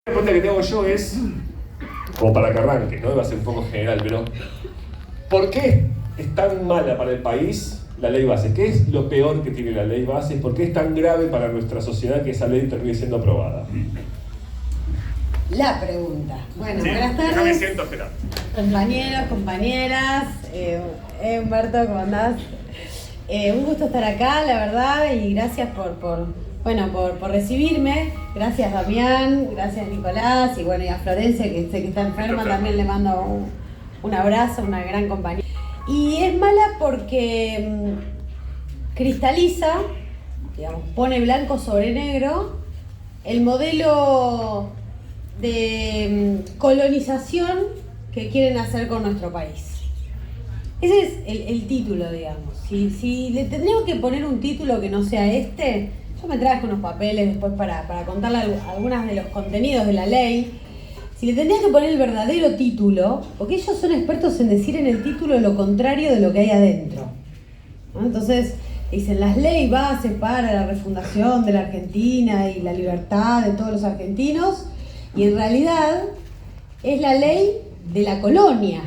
La pregunta que tengo yo es, como para que arranque, ¿no? Va a ser un poco general, pero ¿por qué es tan mala para el país la ley base? ¿Qué es lo peor que tiene la ley base? ¿Por qué es tan grave para nuestra sociedad que esa ley termine siendo aprobada? La pregunta. Bueno, Sí, buenas tardes. déjame siento, espera. Compañeros, compañeras, Humberto, ¿cómo andás? Un gusto estar acá, la verdad, y gracias por recibirme. Gracias Damián, gracias Nicolás, y bueno, y a Florencia, que sé que está enferma, también le mando un abrazo, una gran compañera. Y es mala porque cristaliza, digamos, pone blanco sobre negro el modelo de colonización que quieren hacer con nuestro país. Ese es el título, digamos. Si le tendríamos que poner un título que no sea este, yo me traje unos papeles después para contarle algunos de los contenidos de la ley. Si le tendría que poner el verdadero título, porque ellos son expertos en decir en el título lo contrario de lo que hay adentro, ¿no? Entonces dicen las leyes bases para la refundación de la Argentina y la libertad de todos los argentinos, y en realidad es la ley de la colonia.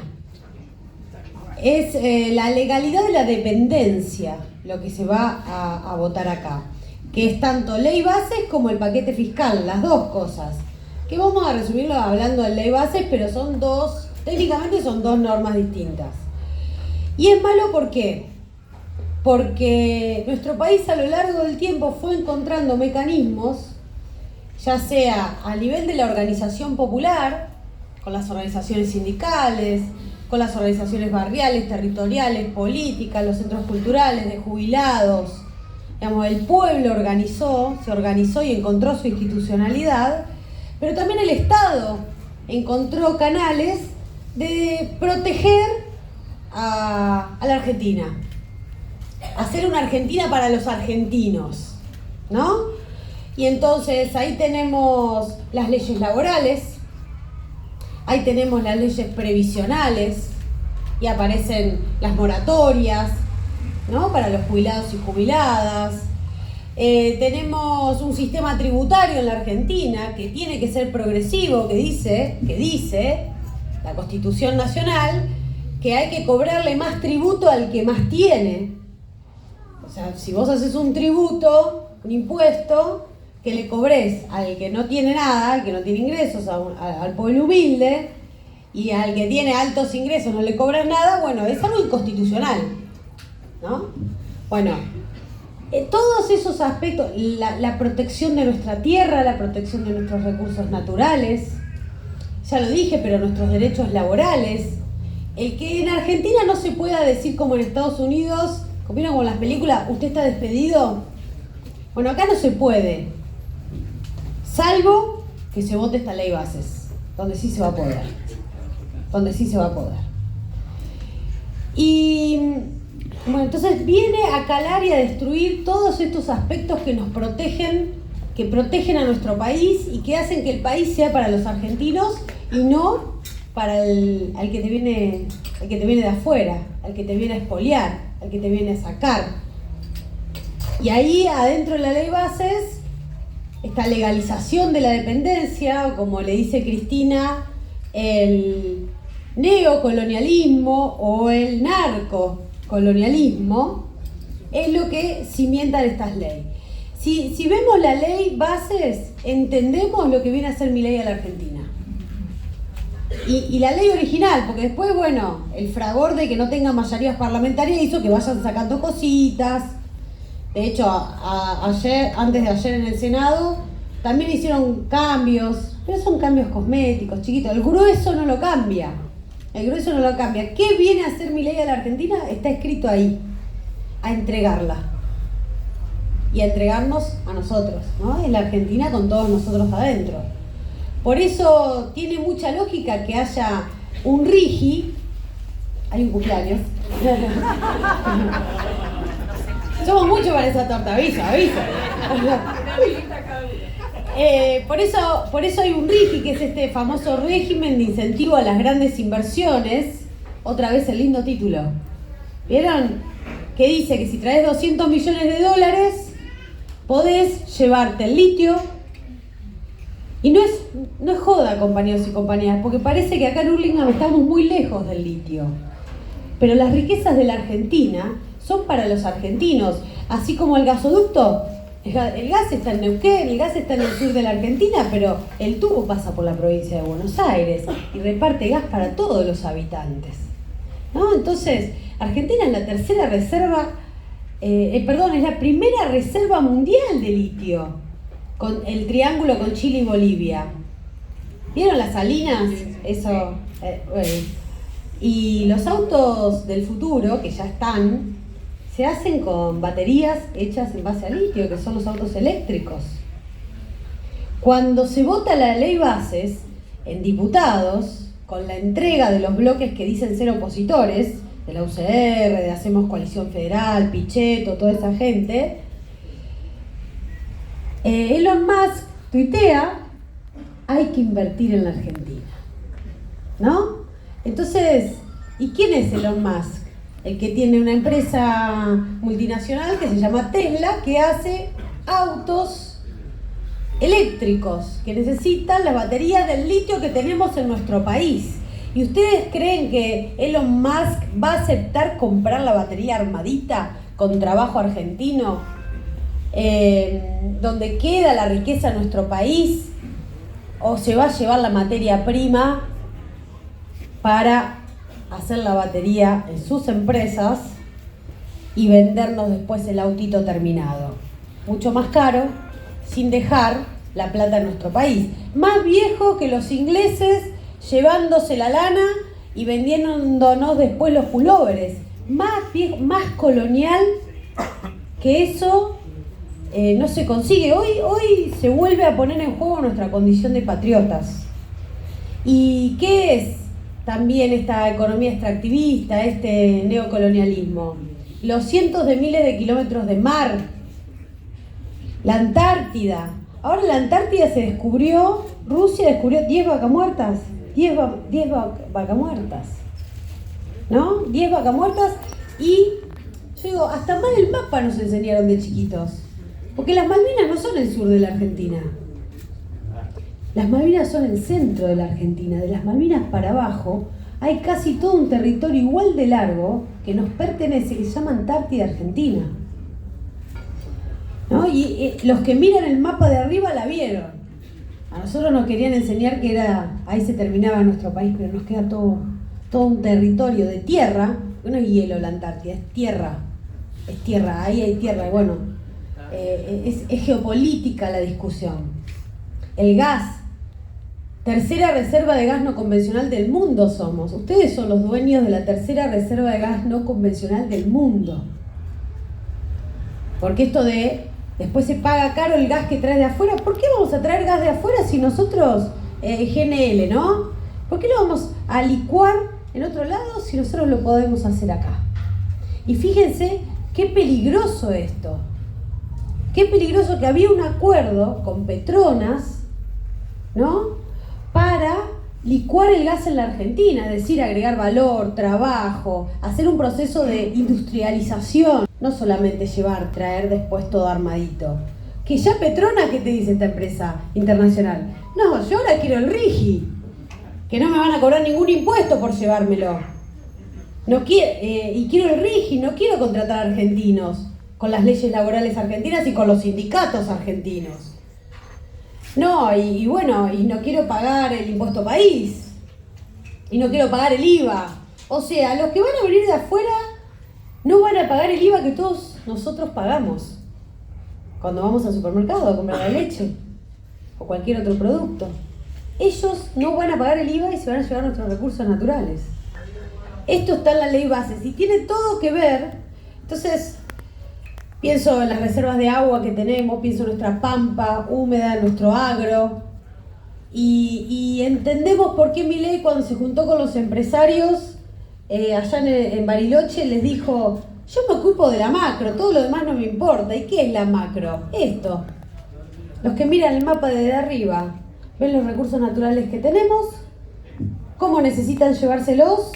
Es la legalidad de la dependencia lo que se va a votar acá, que es tanto ley bases como el paquete fiscal, las dos cosas, que vamos a resumirlo hablando de ley bases, pero son dos, técnicamente son dos normas distintas. Y es malo, ¿por qué? Porque nuestro país a lo largo del tiempo fue encontrando mecanismos, ya sea a nivel de la organización popular, con las organizaciones sindicales, con las organizaciones barriales, territoriales, políticas, los centros culturales, de jubilados. Digamos, el pueblo se organizó y encontró su institucionalidad, pero también el Estado encontró canales de proteger a la Argentina, hacer una Argentina para los argentinos, ¿no? Y entonces ahí tenemos las leyes laborales, ahí tenemos las leyes previsionales, y aparecen las moratorias, ¿no? Para los jubilados y jubiladas. Tenemos un sistema tributario en la Argentina que tiene que ser progresivo, que dice la Constitución Nacional que hay que cobrarle más tributo al que más tiene. O sea, si vos haces un tributo, un impuesto, que le cobres al que no tiene nada, al que no tiene ingresos, al pueblo humilde, y al que tiene altos ingresos no le cobras nada, bueno, es algo inconstitucional, ¿no? Bueno, todos esos aspectos, la protección de nuestra tierra, la protección de nuestros recursos naturales, ya lo dije, pero nuestros derechos laborales, el que en Argentina no se pueda decir como en Estados Unidos, como vieron con las películas, usted está despedido. Bueno, acá no se puede, salvo que se vote esta ley bases, donde sí se va a poder, Y bueno, entonces viene a calar y a destruir todos estos aspectos que nos protegen, que protegen a nuestro país y que hacen que el país sea para los argentinos y no para el que te viene de afuera, al que te viene a expoliar, al que te viene a sacar. Y ahí adentro de la ley bases, esta legalización de la dependencia, o como le dice Cristina, el neocolonialismo o el narcocolonialismo, es lo que cimientan estas leyes. Si vemos la ley bases, entendemos lo que viene a ser mi ley a la Argentina. Y la ley original, porque después, bueno, el fragor de que no tengan mayorías parlamentarias hizo que vayan sacando cositas. De hecho, antes de ayer en el Senado, también hicieron cambios, pero son cambios cosméticos, chiquitos. El grueso no lo cambia. ¿Qué viene a hacer mi ley a la Argentina? Está escrito ahí, a entregarla. Y a entregarnos a nosotros, ¿no? En la Argentina con todos nosotros adentro. Por eso tiene mucha lógica que haya un RIGI. Hay un cumpleaños. Somos muchos para esa torta, avisa. Por eso hay un RIGI, que es este famoso régimen de incentivo a las grandes inversiones. Otra vez el lindo título. ¿Vieron? Que dice que si traes 200 millones de dólares, podés llevarte el litio, Y no es joda, compañeros y compañeras, porque parece que acá en Hurlingham estamos muy lejos del litio. Pero las riquezas de la Argentina son para los argentinos, así como el gasoducto. El gas está en Neuquén, el gas está en el sur de la Argentina, pero el tubo pasa por la provincia de Buenos Aires y reparte gas para todos los habitantes, ¿no? Entonces, Argentina es la tercera reserva, es la primera reserva mundial de litio, con el triángulo con Chile y Bolivia. ¿Vieron las salinas? Eso. Y los autos del futuro, que ya están, se hacen con baterías hechas en base a litio, que son los autos eléctricos. Cuando se vota la ley bases en diputados, con la entrega de los bloques que dicen ser opositores, de la UCR, de Hacemos Coalición Federal, Pichetto, toda esa gente, Elon Musk tuitea: hay que invertir en la Argentina, ¿no? Entonces, ¿y quién es Elon Musk? El que tiene una empresa multinacional que se llama Tesla, que hace autos eléctricos, que necesitan las baterías del litio que tenemos en nuestro país. ¿Y ustedes creen que Elon Musk va a aceptar comprar la batería armadita con trabajo argentino, donde queda la riqueza de nuestro país? ¿O se va a llevar la materia prima para hacer la batería en sus empresas y vendernos después el autito terminado? Mucho más caro, sin dejar la plata en nuestro país. Más viejo que los ingleses llevándose la lana y vendiéndonos después los pulóveres. Más viejo, más colonial que eso no se consigue. Hoy se vuelve a poner en juego nuestra condición de patriotas. ¿Y qué es también esta economía extractivista, este neocolonialismo? Los cientos de miles de kilómetros de mar, la Antártida. Ahora la Antártida se descubrió, Rusia descubrió 10 vacas muertas, 10 vacas muertas, ¿no? 10 vacas muertas. Y yo digo, hasta mal el mapa nos enseñaron de chiquitos, porque las Malvinas no son el sur de la Argentina. Las Malvinas son el centro de la Argentina. De las Malvinas para abajo hay casi todo un territorio igual de largo que nos pertenece, que se llama Antártida Argentina, ¿no? Y los que miran el mapa de arriba la vieron. A nosotros nos querían enseñar que ahí se terminaba nuestro país, pero nos queda todo un territorio de tierra. No es hielo la Antártida, es tierra, ahí hay tierra. Y bueno, es geopolítica la discusión. El gas, tercera reserva de gas no convencional del mundo somos. Ustedes son los dueños de la tercera reserva de gas no convencional del mundo. Porque esto de después se paga caro el gas que traes de afuera. ¿Por qué vamos a traer gas de afuera si nosotros, GNL, ¿no? ¿Por qué lo vamos a licuar en otro lado si nosotros lo podemos hacer acá? Y fíjense qué peligroso esto. Qué peligroso que había un acuerdo con Petronas, ¿no?, para licuar el gas en la Argentina, es decir, agregar valor, trabajo, hacer un proceso de industrialización, no solamente llevar, traer después todo armadito. Que ya Petronas, ¿qué te dice esta empresa internacional? No, yo ahora quiero el RIGI, que no me van a cobrar ningún impuesto por llevármelo. Y quiero el RIGI, no quiero contratar argentinos con las leyes laborales argentinas y con los sindicatos argentinos. No, y no quiero pagar el impuesto país, y no quiero pagar el IVA. O sea, los que van a venir de afuera no van a pagar el IVA que todos nosotros pagamos cuando vamos al supermercado a comprar la leche o cualquier otro producto. Ellos no van a pagar el IVA y se van a llevar nuestros recursos naturales. Esto está en la ley bases y tiene todo que ver. Entonces, pienso en las reservas de agua que tenemos, pienso en nuestra pampa húmeda, en nuestro agro, y entendemos por qué Milei, cuando se juntó con los empresarios allá en Bariloche, les dijo: yo me ocupo de la macro, todo lo demás no me importa. ¿Y qué es la macro? Esto. Los que miran el mapa desde arriba ven los recursos naturales que tenemos, cómo necesitan llevárselos,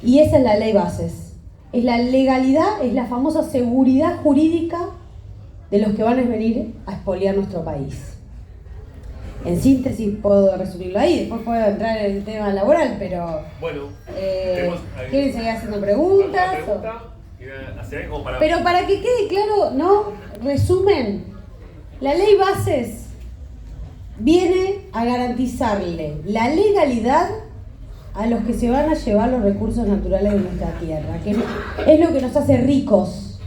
y esa es la ley bases. Es la legalidad, es la famosa seguridad jurídica de los que van a venir a expoliar nuestro país. En síntesis puedo resumirlo ahí, después puedo entrar en el tema laboral, pero... Bueno, ¿quieren seguir haciendo preguntas? Pero para que quede claro, ¿no? Resumen, la ley bases viene a garantizarle la legalidad a los que se van a llevar los recursos naturales de nuestra tierra, que es lo que nos hace ricos.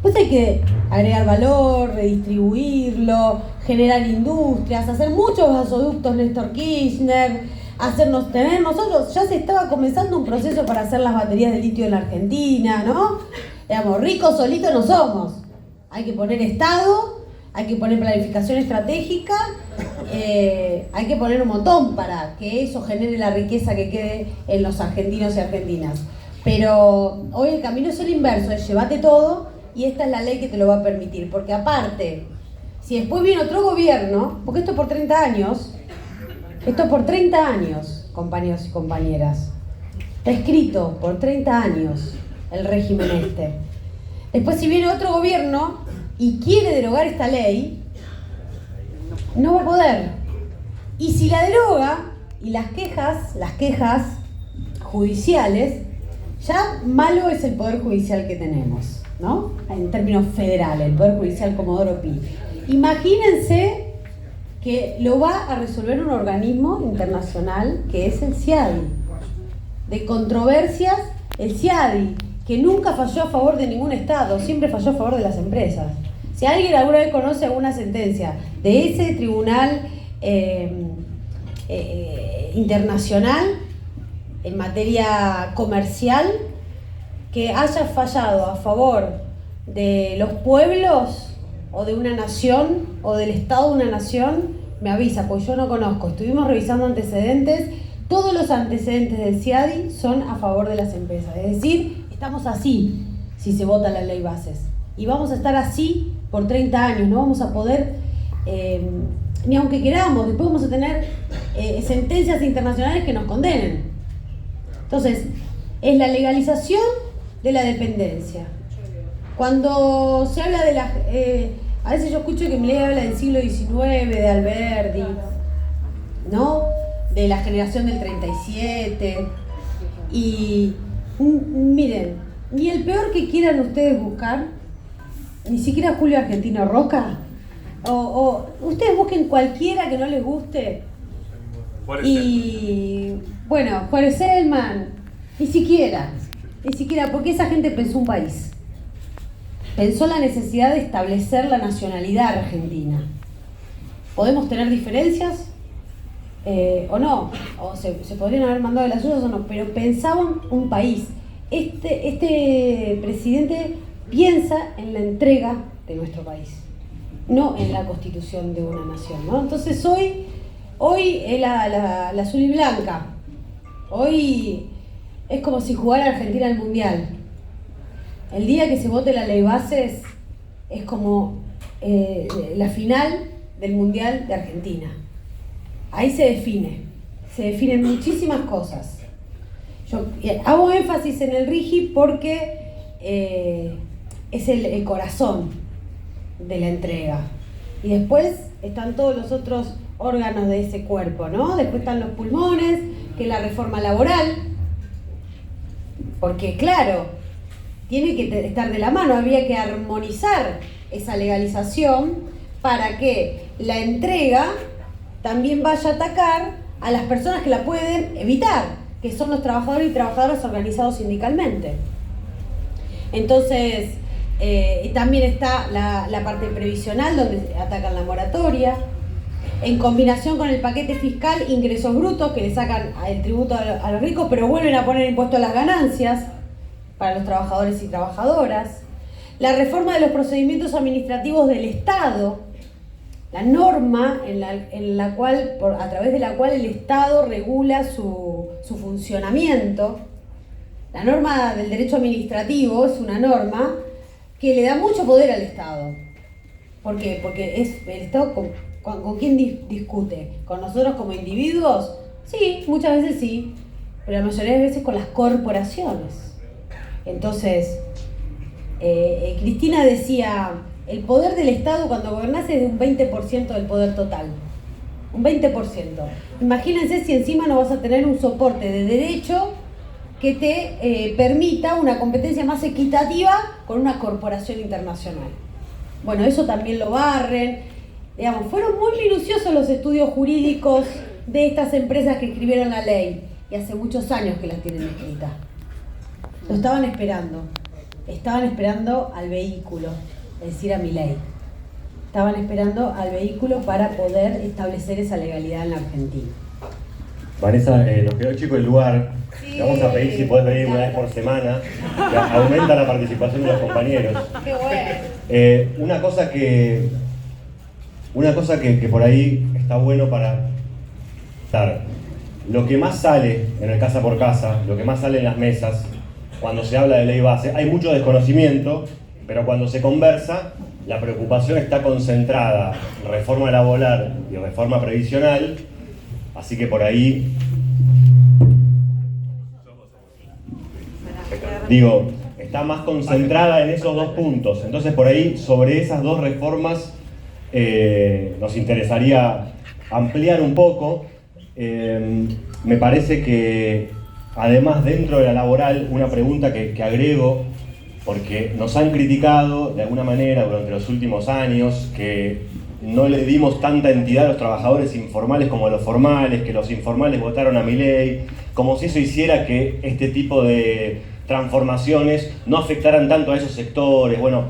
Pues hay que agregar valor, redistribuirlo, generar industrias, hacer muchos gasoductos Néstor Kirchner, hacernos tener nosotros, ya se estaba comenzando un proceso para hacer las baterías de litio en la Argentina, ¿no? Digamos, ricos solitos no somos. Hay que poner Estado, hay que poner planificación estratégica, hay que poner un montón para que eso genere la riqueza que quede en los argentinos y argentinas. Pero hoy el camino es el inverso, es llévate todo y esta es la ley que te lo va a permitir. Porque aparte, si después viene otro gobierno, porque esto es por 30 años, compañeros y compañeras, está escrito por 30 años el régimen este. Después si viene otro gobierno y quiere derogar esta ley, no va a poder. Y si la deroga, y las quejas judiciales, ya malo es el poder judicial que tenemos, ¿no? En términos federales, el poder judicial Comodoro Pi. Imagínense que lo va a resolver un organismo internacional que es el CIADI. De controversias, el CIADI, que nunca falló a favor de ningún Estado, siempre falló a favor de las empresas. Si alguien alguna vez conoce alguna sentencia de ese tribunal internacional en materia comercial que haya fallado a favor de los pueblos o de una nación o del Estado de una nación, me avisa, pues yo no conozco. Estuvimos revisando antecedentes, todos los antecedentes del CIADI son a favor de las empresas, es decir, estamos así si se vota la ley bases y vamos a estar así por 30 años, no vamos a poder, ni aunque queramos, después vamos a tener sentencias internacionales que nos condenen. Entonces, es la legalización de la dependencia. Cuando se habla de la... a veces yo escucho que Milei habla del siglo XIX, de Alberdi, ¿no? De la generación del 37. Y miren, ni el peor que quieran ustedes buscar, ni siquiera Julio Argentino Roca, o ustedes busquen cualquiera que no les guste. Y bueno, Juárez Selman, ni siquiera, porque esa gente pensó un país. Pensó la necesidad de establecer la nacionalidad argentina. ¿Podemos tener diferencias? O no, o se podrían haber mandado de las suyas o no, pero pensaban un país. Este presidente piensa en la entrega de nuestro país, no en la constitución de una nación, ¿no? Entonces hoy es la azul y blanca. Hoy es como si jugara Argentina al Mundial. El día que se vote la ley bases es como la final del Mundial de Argentina. Ahí se definen muchísimas cosas. Yo hago énfasis en el RIGI porque es el corazón de la entrega. Y después están todos los otros órganos de ese cuerpo, ¿no? Después están los pulmones, que es la reforma laboral, porque claro, tiene que estar de la mano, había que armonizar esa legalización para que la entrega también vaya a atacar a las personas que la pueden evitar, que son los trabajadores y trabajadoras organizados sindicalmente. Entonces, también está la parte previsional, donde atacan la moratoria, en combinación con el paquete fiscal, ingresos brutos, que le sacan el tributo a los ricos, pero vuelven a poner impuesto a las ganancias para los trabajadores y trabajadoras, la reforma de los procedimientos administrativos del Estado, la norma en la cual, a través de la cual el Estado regula su funcionamiento. La norma del derecho administrativo es una norma que le da mucho poder al Estado. ¿Por qué? Porque es el Estado con quién discute. ¿Con nosotros como individuos? Sí, muchas veces sí, pero la mayoría de veces con las corporaciones. Entonces, Cristina decía, el poder del Estado cuando gobernás es de un 20% del poder total. un 20%. Imagínense si encima no vas a tener un soporte de derecho que te permita una competencia más equitativa con una corporación internacional. Bueno, eso también lo barren. Digamos, fueron muy minuciosos los estudios jurídicos de estas empresas que escribieron la ley, y hace muchos años que la tienen escrita. Lo estaban esperando al vehículo, es decir, a mi ley. Estaban esperando al vehículo para poder establecer esa legalidad en la Argentina. Vanessa, nos quedó chico el lugar. Sí, te vamos a pedir si podés venir una vez por semana. Que aumenta la participación de los compañeros. ¡Qué bueno! Una cosa que por ahí está bueno para estar. Lo que más sale en el casa por casa, lo que más sale en las mesas, cuando se habla de ley base, hay mucho desconocimiento, pero cuando se conversa, la preocupación está concentrada en reforma laboral y reforma previsional, así que por ahí, digo, está más concentrada en esos dos puntos. Entonces por ahí, sobre esas dos reformas, nos interesaría ampliar un poco. Me parece que, además, dentro de la laboral, una pregunta que agrego, porque nos han criticado de alguna manera durante los últimos años que no le dimos tanta entidad a los trabajadores informales como a los formales, que los informales votaron a Milei, como si eso hiciera que este tipo de transformaciones no afectaran tanto a esos sectores. Bueno,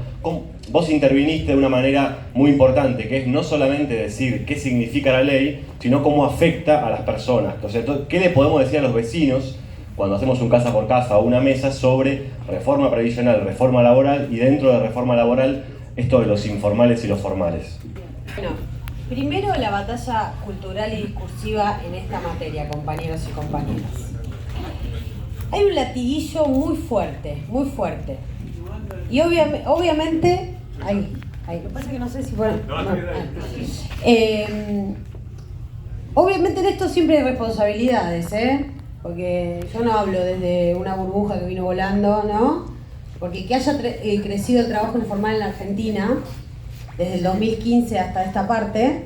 vos interviniste de una manera muy importante, que es no solamente decir qué significa la ley, sino cómo afecta a las personas. Entonces, ¿qué le podemos decir a los vecinos cuando hacemos un casa por casa o una mesa sobre reforma previsional, reforma laboral, y dentro de reforma laboral esto de los informales y los formales? Bueno, primero la batalla cultural y discursiva en esta materia, compañeros y compañeras. Hay un latiguillo muy fuerte, muy fuerte. Y obviamente... Lo que pasa es que no sé si... Bueno, obviamente en esto siempre hay responsabilidades, porque yo no hablo desde una burbuja que vino volando, ¿no? Porque que haya crecido el trabajo informal en la Argentina, desde el 2015 hasta esta parte,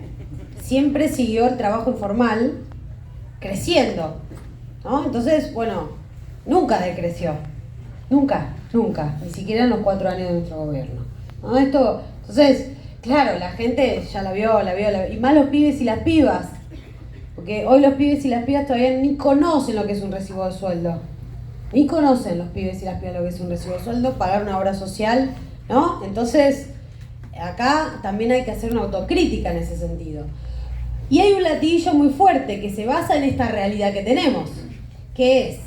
siempre siguió el trabajo informal creciendo, ¿no? Entonces, bueno, nunca decreció, nunca, ni siquiera en los 4 años de nuestro gobierno, ¿no? Entonces, claro, la gente ya la vio, y más los pibes y las pibas, porque hoy los pibes y las pibas todavía ni conocen lo que es un recibo de sueldo, ni conocen los pibes y las pibas lo que es un recibo de sueldo, pagar una obra social, ¿no? Entonces, acá también hay que hacer una autocrítica en ese sentido. Y hay un latiguillo muy fuerte que se basa en esta realidad que tenemos, que es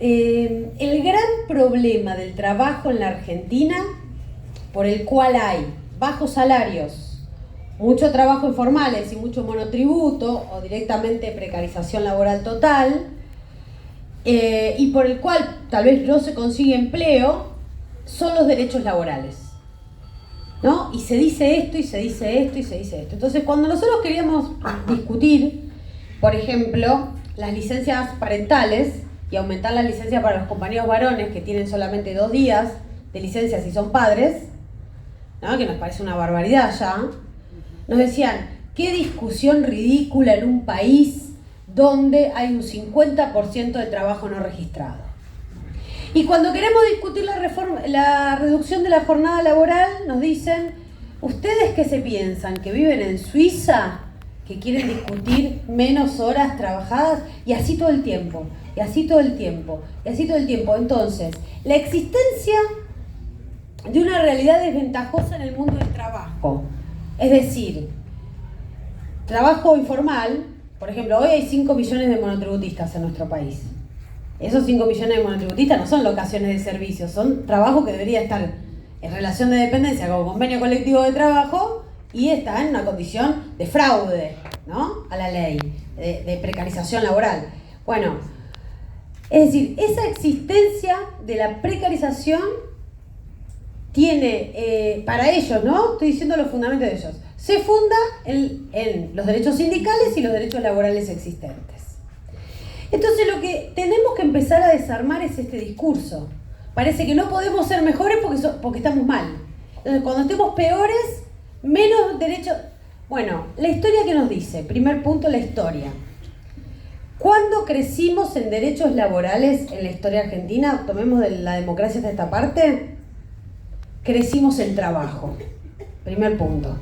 el gran problema del trabajo en la Argentina, por el cual hay bajos salarios, mucho trabajo informales y mucho monotributo o directamente precarización laboral total, y por el cual tal vez no se consigue empleo, son los derechos laborales, ¿no? Y se dice esto, y se dice esto, y se dice esto. Entonces, cuando nosotros queríamos discutir, por ejemplo, las licencias parentales y aumentar la licencia para los compañeros varones que tienen solamente 2 días de licencia si son padres, ¿no? Que nos parece una barbaridad ya, nos decían, qué discusión ridícula en un país donde hay un 50% de trabajo no registrado. Y cuando queremos discutir la reducción de la jornada laboral, nos dicen, ¿ustedes qué se piensan? ¿Que viven en Suiza? ¿Que quieren discutir menos horas trabajadas? Y así todo el tiempo, y así todo el tiempo, y así todo el tiempo. Entonces, la existencia de una realidad desventajosa en el mundo del trabajo, es decir, trabajo informal, por ejemplo, hoy hay 5 millones de monotributistas en nuestro país. Esos 5 millones de monotributistas no son locaciones de servicios, son trabajo que debería estar en relación de dependencia con convenio colectivo de trabajo y está en una condición de fraude, ¿no? A la ley, de precarización laboral. Bueno, es decir, esa existencia de la precarización tiene, para ellos, ¿no? Estoy diciendo los fundamentos de ellos, se funda en los derechos sindicales y los derechos laborales existentes. Entonces lo que tenemos que empezar a desarmar es este discurso. Parece que no podemos ser mejores porque estamos mal. Entonces cuando estemos peores, menos derechos. Bueno, la historia que nos dice, primer punto, la historia. ¿Cuándo crecimos en derechos laborales en la historia argentina? Tomemos de la democracia hasta esta parte. Crecimos en trabajo. Primer punto.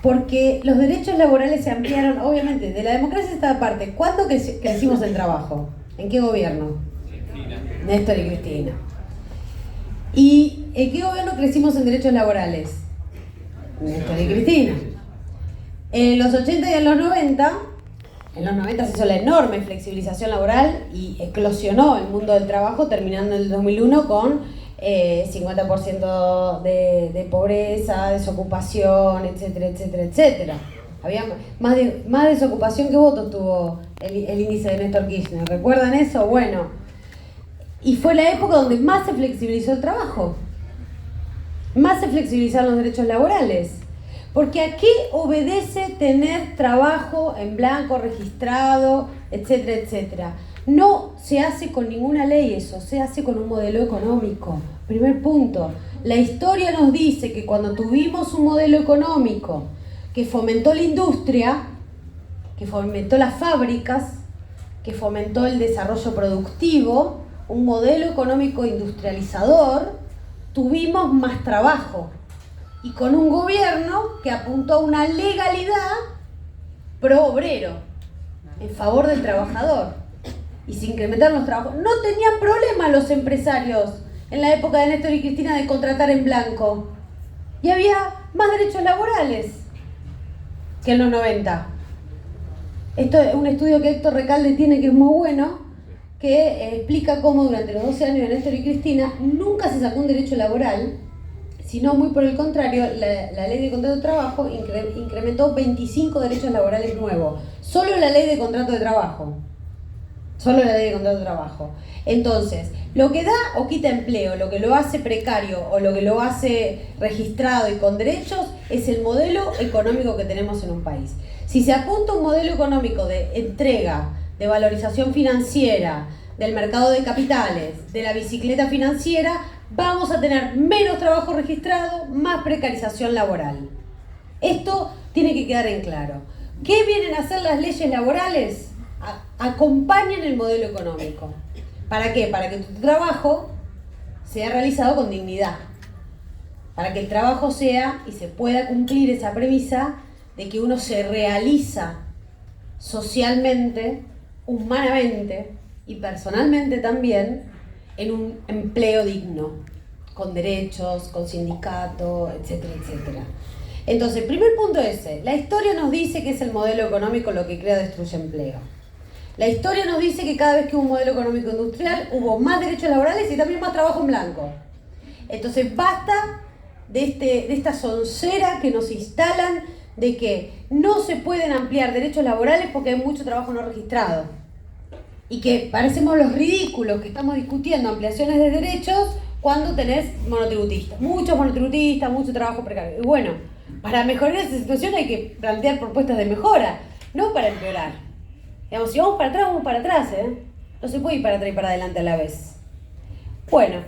Porque los derechos laborales se ampliaron, obviamente, de la democracia hasta esta parte. ¿Cuándo crecimos en trabajo? ¿En qué gobierno? Cristina. Néstor y Cristina. ¿Y en qué gobierno crecimos en derechos laborales? Néstor y Cristina. En los 80 y en los 90 se hizo la enorme flexibilización laboral y eclosionó el mundo del trabajo, terminando en el 2001 con 50% de pobreza, desocupación, etcétera, etcétera, etcétera. Había más desocupación que votos tuvo el índice de Néstor Kirchner. ¿Recuerdan eso? Bueno, y fue la época donde más se flexibilizó el trabajo, más se flexibilizaron los derechos laborales. Porque ¿a qué obedece tener trabajo en blanco, registrado, etcétera, etcétera? No se hace con ninguna ley eso, se hace con un modelo económico. Primer punto. La historia nos dice que cuando tuvimos un modelo económico que fomentó la industria, que fomentó las fábricas, que fomentó el desarrollo productivo, un modelo económico industrializador, tuvimos más trabajo. Y con un gobierno que apuntó a una legalidad pro obrero, en favor del trabajador. Y se incrementaron los trabajos. No tenían problema los empresarios en la época de Néstor y Cristina de contratar en blanco. Y había más derechos laborales que en los 90. Esto es un estudio que Héctor Recalde tiene que es muy bueno, que explica cómo durante los 12 años de Néstor y Cristina nunca se sacó un derecho laboral, sino muy por el contrario, la ley de contrato de trabajo incrementó 25 derechos laborales nuevos. Solo la ley de contrato de trabajo. Solo la ley de contrato de trabajo. Entonces, lo que da o quita empleo, lo que lo hace precario o lo que lo hace registrado y con derechos, es el modelo económico que tenemos en un país. Si se apunta un modelo económico de entrega, de valorización financiera, del mercado de capitales, de la bicicleta financiera, vamos a tener menos trabajo registrado, más precarización laboral. Esto tiene que quedar en claro. ¿Qué vienen a hacer las leyes laborales? Acompañan el modelo económico. ¿Para qué? Para que tu trabajo sea realizado con dignidad. Para que el trabajo sea y se pueda cumplir esa premisa de que uno se realiza socialmente, humanamente y personalmente también en un empleo digno, con derechos, con sindicato, etcétera, etcétera. Entonces, primer punto ese. La historia nos dice que es el modelo económico lo que crea o destruye empleo. La historia nos dice que cada vez que hubo un modelo económico industrial hubo más derechos laborales y también más trabajo en blanco. Entonces, basta de esta soncera que nos instalan de que no se pueden ampliar derechos laborales porque hay mucho trabajo no registrado. Y que parecemos los ridículos que estamos discutiendo ampliaciones de derechos cuando tenés monotributistas. Muchos monotributistas, mucho trabajo precario. Y bueno, para mejorar esa situación hay que plantear propuestas de mejora, no para empeorar. Digamos, si vamos para atrás, vamos para atrás, ¿eh? No se puede ir para atrás y para adelante a la vez. Bueno,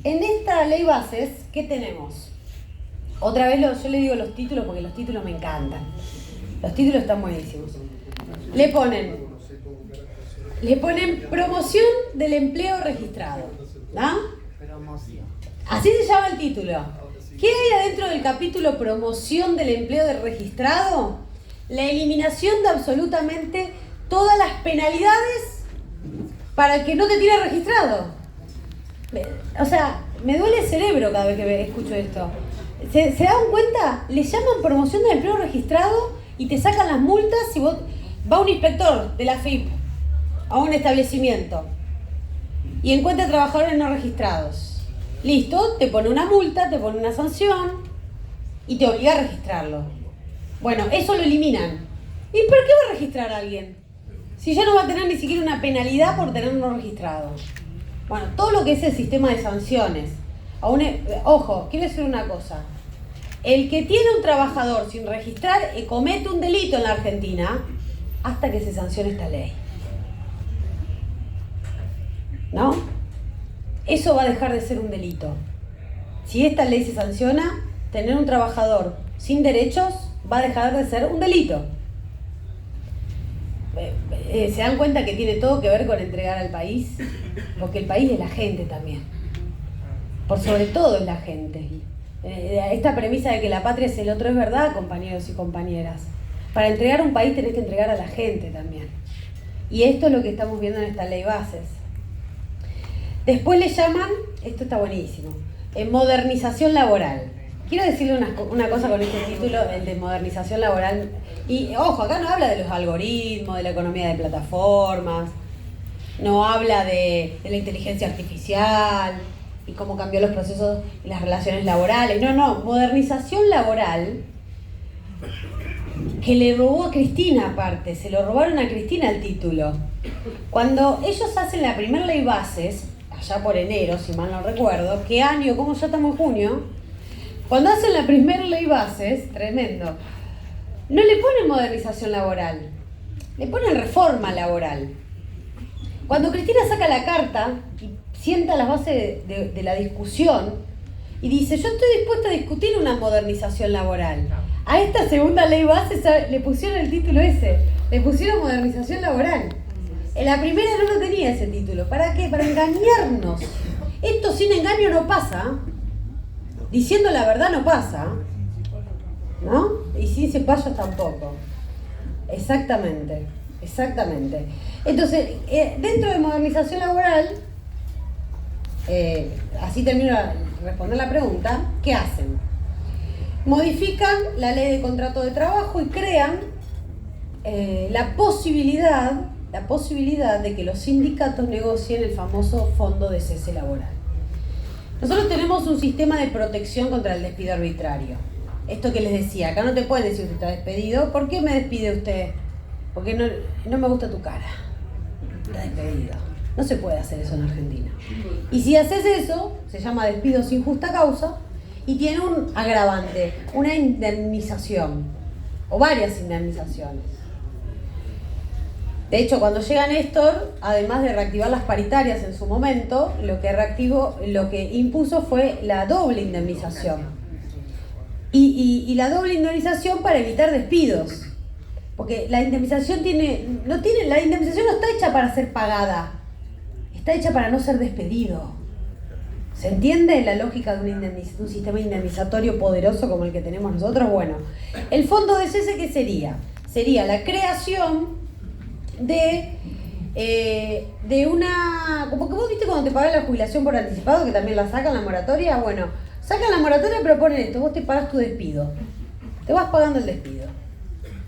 en esta ley bases, ¿qué tenemos? Otra vez yo le digo los títulos porque los títulos me encantan. Los títulos están buenísimos. Le ponen promoción del empleo registrado. ¿No? Así se llama el título. ¿Qué hay adentro del capítulo promoción del empleo registrado? La eliminación de absolutamente todas las penalidades para el que no te tiene registrado. O sea, me duele el cerebro cada vez que escucho esto. ¿Se dan cuenta? Le llaman promoción del empleo registrado y te sacan las multas si vos... Va un inspector de la FIP a un establecimiento y encuentra trabajadores no registrados. Listo, te pone una multa, te pone una sanción y te obliga a registrarlo. Bueno, eso lo eliminan. ¿Y por qué va a registrar a alguien? Si ya no va a tener ni siquiera una penalidad por tenerlo no registrado. Bueno, todo lo que es el sistema de sanciones. Ojo, quiero decir una cosa. El que tiene un trabajador sin registrar comete un delito en la Argentina hasta que se sancione esta ley. ¿No? Eso va a dejar de ser un delito. Si esta ley se sanciona, tener un trabajador sin derechos va a dejar de ser un delito. Se dan cuenta que tiene todo que ver con entregar al país, porque el país es la gente también. Por sobre todo es la gente. Esta premisa de que la patria es el otro es verdad, compañeros y compañeras. Para entregar un país tenés que entregar a la gente también. Y esto es lo que estamos viendo en esta ley bases. Después le llaman, esto está buenísimo, modernización laboral. Quiero decirle una cosa con este título, el de modernización laboral. Y ojo, acá no habla de los algoritmos, de la economía de plataformas, no habla de la inteligencia artificial y cómo cambió los procesos y las relaciones laborales. No, modernización laboral, que le robó a Cristina aparte, se lo robaron a Cristina el título. Cuando ellos hacen la primera ley bases, allá por enero, si mal no recuerdo, ¿qué año? ¿Cómo ya estamos en junio? Cuando hacen la primera ley bases, tremendo, no le ponen modernización laboral, le ponen reforma laboral. Cuando Cristina saca la carta y sienta las bases de la discusión y dice, yo estoy dispuesta a discutir una modernización laboral. A esta segunda ley base le pusieron el título ese, le pusieron modernización laboral. En la primera no lo tenía ese título. ¿Para qué? Para engañarnos. Esto sin engaño no pasa. Diciendo la verdad no pasa. ¿No? Y sin cepallos tampoco. Exactamente. Entonces, dentro de modernización laboral, así termino de responder la pregunta, ¿qué hacen? Modifican la ley de contrato de trabajo y crean la posibilidad de que los sindicatos negocien el famoso fondo de cese laboral. Nosotros tenemos un sistema de protección contra el despido arbitrario. Esto que les decía, acá no te pueden decir usted está despedido. ¿Por qué me despide usted? Porque no me gusta tu cara. Está despedido. No se puede hacer eso en Argentina. Y si haces eso, se llama despido sin justa causa y tiene un agravante, una indemnización o varias indemnizaciones. De hecho, cuando llega Néstor, además de reactivar las paritarias en su momento, lo que impuso fue la doble indemnización. Y la doble indemnización para evitar despidos. Porque la indemnización no está hecha para ser pagada, está hecha para no ser despedido. ¿Se entiende la lógica de un sistema indemnizatorio poderoso como el que tenemos nosotros? Bueno, el fondo de cese, ¿qué sería? Sería la creación de una... Como que vos viste cuando te pagan la jubilación por anticipado, que también la sacan la moratoria. Bueno, sacan la moratoria pero ponen esto, vos te pagas tu despido. Te vas pagando el despido.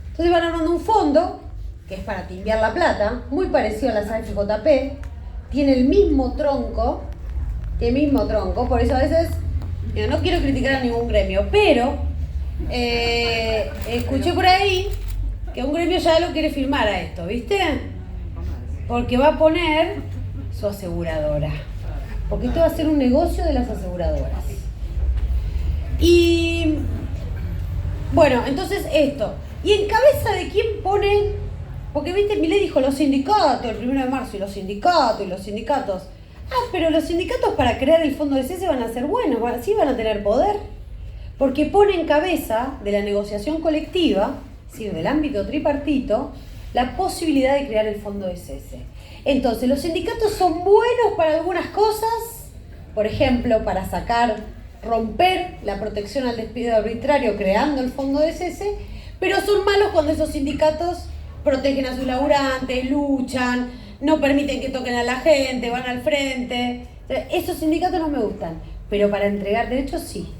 Entonces van armando un fondo, que es para timbiar la plata, muy parecido a las AFJP, tiene el mismo tronco, por eso a veces, no quiero criticar a ningún gremio, pero escuché por ahí que un gremio ya lo quiere firmar a esto, ¿viste? Porque va a poner su aseguradora, porque esto va a ser un negocio de las aseguradoras. Y bueno, entonces esto. ¿Y en cabeza de quién ponen? Porque viste, Milei dijo los sindicatos, el 1 de marzo, y los sindicatos. Pero los sindicatos para crear el fondo de cese van a ser buenos, sí van a tener poder. Porque pone en cabeza de la negociación colectiva, es decir, del ámbito tripartito, la posibilidad de crear el fondo de cese. Entonces, los sindicatos son buenos para algunas cosas, por ejemplo, para romper la protección al despido arbitrario creando el fondo de cese, pero son malos cuando esos sindicatos protegen a sus laburantes, luchan, no permiten que toquen a la gente, van al frente. Esos sindicatos no me gustan, pero para entregar derechos sí.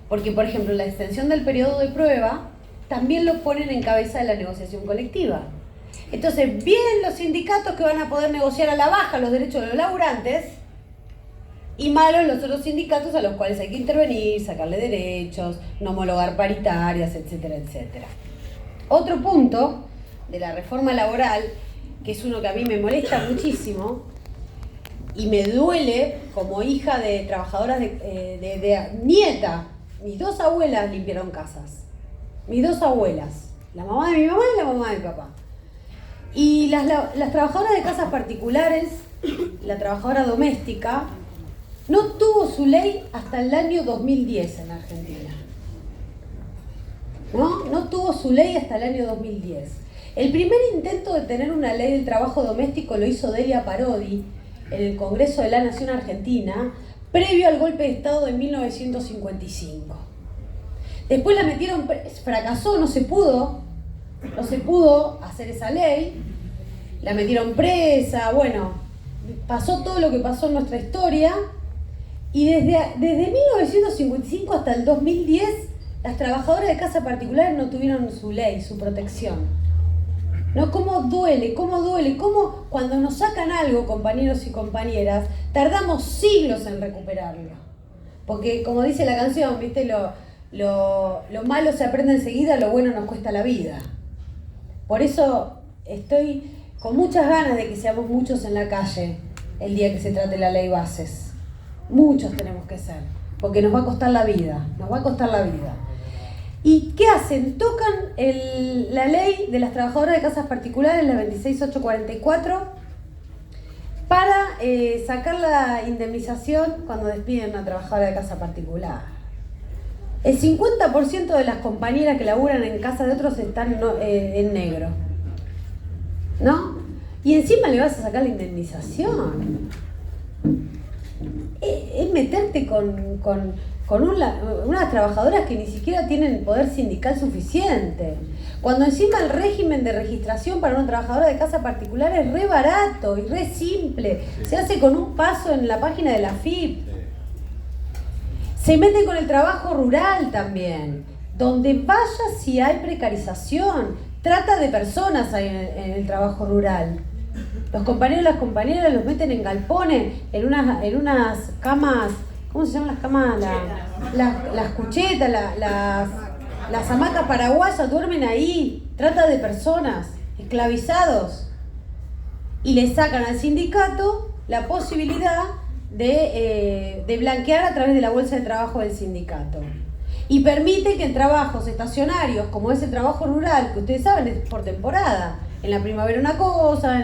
Porque, por ejemplo, la extensión del periodo de prueba también lo ponen en cabeza de la negociación colectiva. Entonces, vienen los sindicatos que van a poder negociar a la baja los derechos de los laburantes y malos los otros sindicatos a los cuales hay que intervenir, sacarle derechos, no homologar paritarias, etcétera, etcétera. Otro punto de la reforma laboral, que es uno que a mí me molesta muchísimo y me duele como hija de trabajadoras de nieta. Mis dos abuelas limpiaron casas. Mis dos abuelas. La mamá de mi mamá y la mamá de mi papá. Y las trabajadoras de casas particulares, la trabajadora doméstica, no tuvo su ley hasta el año 2010 en Argentina. ¿no? No tuvo su ley hasta el año 2010. El primer intento de tener una ley del trabajo doméstico lo hizo Delia Parodi en el Congreso de la Nación Argentina, previo al golpe de Estado de 1955. Después la metieron, fracasó, no se pudo hacer esa ley, la metieron presa, bueno, pasó todo lo que pasó en nuestra historia, y desde 1955 hasta el 2010, las trabajadoras de casa particulares no tuvieron su ley, su protección. ¿No? ¿Cómo duele? ¿Cómo cuando nos sacan algo, compañeros y compañeras, tardamos siglos en recuperarlo? Porque como dice la canción, ¿viste? Lo malo se aprende enseguida, lo bueno nos cuesta la vida. Por eso estoy con muchas ganas de que seamos muchos en la calle el día que se trate la ley bases. Muchos tenemos que ser, porque nos va a costar la vida, ¿Y qué hacen? Tocan la ley de las trabajadoras de casas particulares, la 26844, para sacar la indemnización cuando despiden a una trabajadora de casa particular. El 50% de las compañeras que laburan en casa de otros están en negro, ¿no? Y encima le vas a sacar la indemnización. Es meterte con unas trabajadoras que ni siquiera tienen poder sindical suficiente. Cuando encima el régimen de registración para una trabajadora de casa particular es re barato y re simple. Se hace con un paso en la página de la AFIP. Se mete con el trabajo rural también. Donde vaya si hay precarización. Trata de personas hay en el trabajo rural. Los compañeros y las compañeras los meten en galpones, en unas camas, ¿cómo se llaman las camas? Las cuchetas, las hamacas paraguayas, duermen ahí. Trata de personas, esclavizados. Y le sacan al sindicato la posibilidad de blanquear a través de la bolsa de trabajo del sindicato. Y permite que en trabajos estacionarios, como es el trabajo rural, que ustedes saben es por temporada, en la primavera una cosa,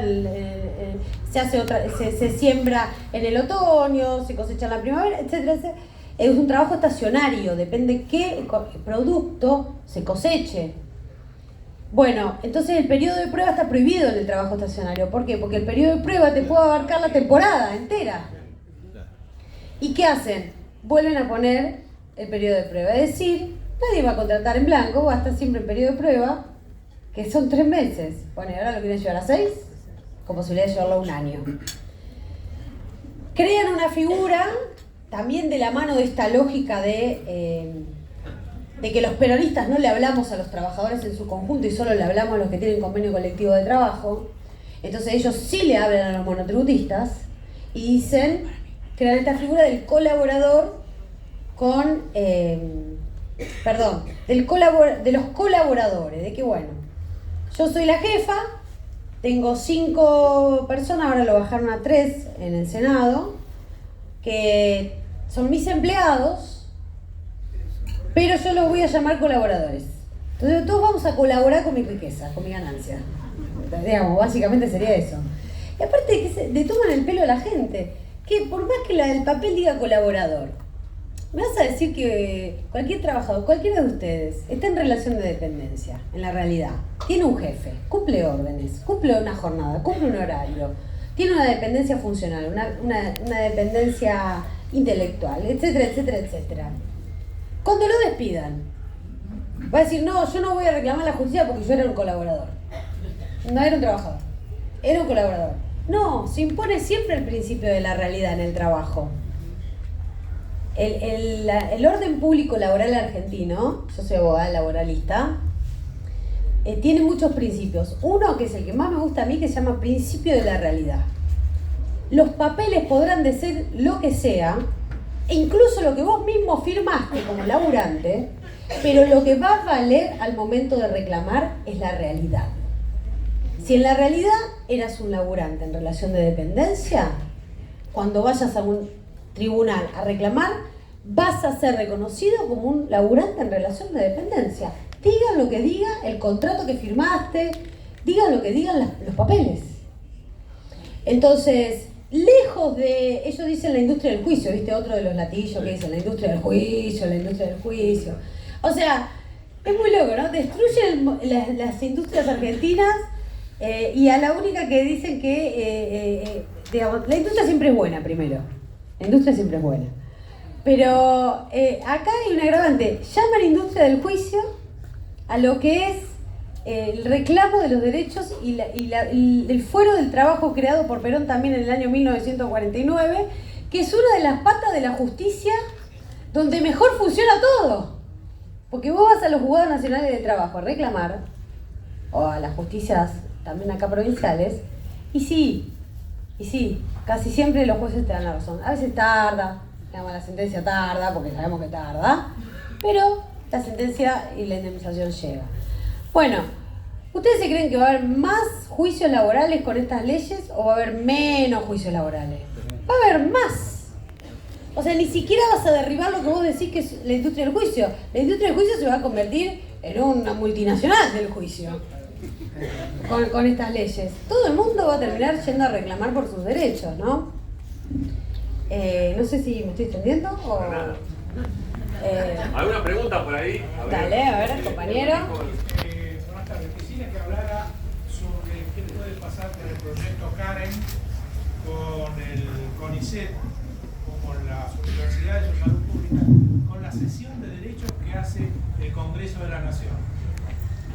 se hace otra, se siembra en el otoño, se cosecha en la primavera, etcétera, etcétera. Es un trabajo estacionario, depende qué producto se coseche. Bueno, entonces el periodo de prueba está prohibido en el trabajo estacionario. ¿Por qué? Porque el periodo de prueba te puede abarcar la temporada entera. ¿Y qué hacen? Vuelven a poner el periodo de prueba. Es decir, nadie va a contratar en blanco, va a estar siempre en periodo de prueba, que son 3 meses. Bueno, y ahora lo quieren llevar a 6, con posibilidad de llevarlo a 1 año. Crean una figura, también de la mano de esta lógica de que los peronistas no le hablamos a los trabajadores en su conjunto y solo le hablamos a los que tienen convenio colectivo de trabajo. Entonces ellos sí le hablan a los monotributistas y dicen, crean esta figura del colaborador de los colaboradores, de que bueno, yo soy la jefa, tengo 5 personas, ahora lo bajaron a 3 en el Senado, que son mis empleados, pero yo los voy a llamar colaboradores. Entonces todos vamos a colaborar con mi riqueza, con mi ganancia. Digamos, básicamente sería eso. Y aparte de que le toman el pelo a la gente, que por más que el papel diga colaborador, me vas a decir que cualquier trabajador, cualquiera de ustedes, está en relación de dependencia, en la realidad. Tiene un jefe, cumple órdenes, cumple una jornada, cumple un horario, tiene una dependencia funcional, una dependencia intelectual, etcétera, etcétera, etcétera. Cuando lo despidan, va a decir, no, yo no voy a reclamar la justicia porque yo era un colaborador. No era un trabajador, era un colaborador. No, se impone siempre el principio de la realidad en el trabajo. El orden público laboral argentino, yo soy abogada laboralista, tiene muchos principios. Uno, que es el que más me gusta a mí, que se llama principio de la realidad. Los papeles podrán decir lo que sea, e incluso lo que vos mismo firmaste como laburante, pero lo que va a valer al momento de reclamar es la realidad. Si en la realidad eras un laburante en relación de dependencia, cuando vayas a un tribunal a reclamar, vas a ser reconocido como un laburante en relación de dependencia. Digan lo que diga el contrato que firmaste, digan lo que digan los papeles. Entonces, lejos de, ellos dicen la industria del juicio, ¿viste? Otro de los latillos que dicen la industria del juicio, la industria del juicio. O sea, Es muy loco, ¿no? Destruyen las industrias argentinas y a la única que dicen que, digamos, la industria siempre es buena primero. La industria siempre es buena. Pero acá hay un agravante. Llaman industria del juicio a lo que es el reclamo de los derechos y el fuero del trabajo creado por Perón también en el año 1949, que es una de las patas de la justicia donde mejor funciona todo. Porque vos vas a los juzgados nacionales de trabajo a reclamar, o a las justicias también acá provinciales, y sí, casi siempre los jueces te dan la razón. A veces tarda, digamos, la sentencia tarda, porque sabemos que tarda, pero la sentencia y la indemnización llega. Bueno, ¿ustedes se creen que va a haber más juicios laborales con estas leyes o va a haber menos juicios laborales? Va a haber más. O sea, ni siquiera vas a derribar lo que vos decís que es la industria del juicio. La industria del juicio se va a convertir en una multinacional del juicio. Con estas leyes. Todo el mundo va a terminar yendo a reclamar por sus derechos, ¿no? No sé si me estoy extendiendo o... ¿Alguna pregunta por ahí? Dale, a ver, compañero. Buenas tardes. Quisiera que hablara sobre qué puede pasar con el proyecto Karen, con el CONICET, con las universidades de salud pública, con la cesión de derechos que hace el Congreso de la Nación.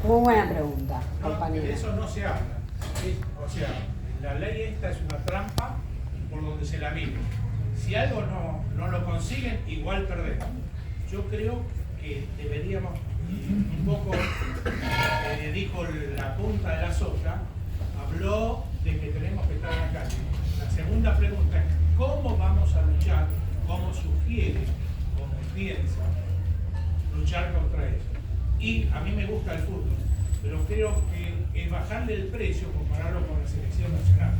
Muy buena pregunta, No, compañero. de eso no se habla. O sea, la ley esta es una trampa por donde se la mire. Si algo no lo consiguen, igual perdemos. Yo creo que deberíamos, un poco, dijo la punta de la soga, habló de que tenemos que estar en la calle. La segunda pregunta es, ¿cómo vamos a luchar? ¿Cómo sugiere, cómo piensa luchar contra eso? Y a mí me gusta el fútbol, pero creo que es bajarle el precio compararlo con la selección nacional.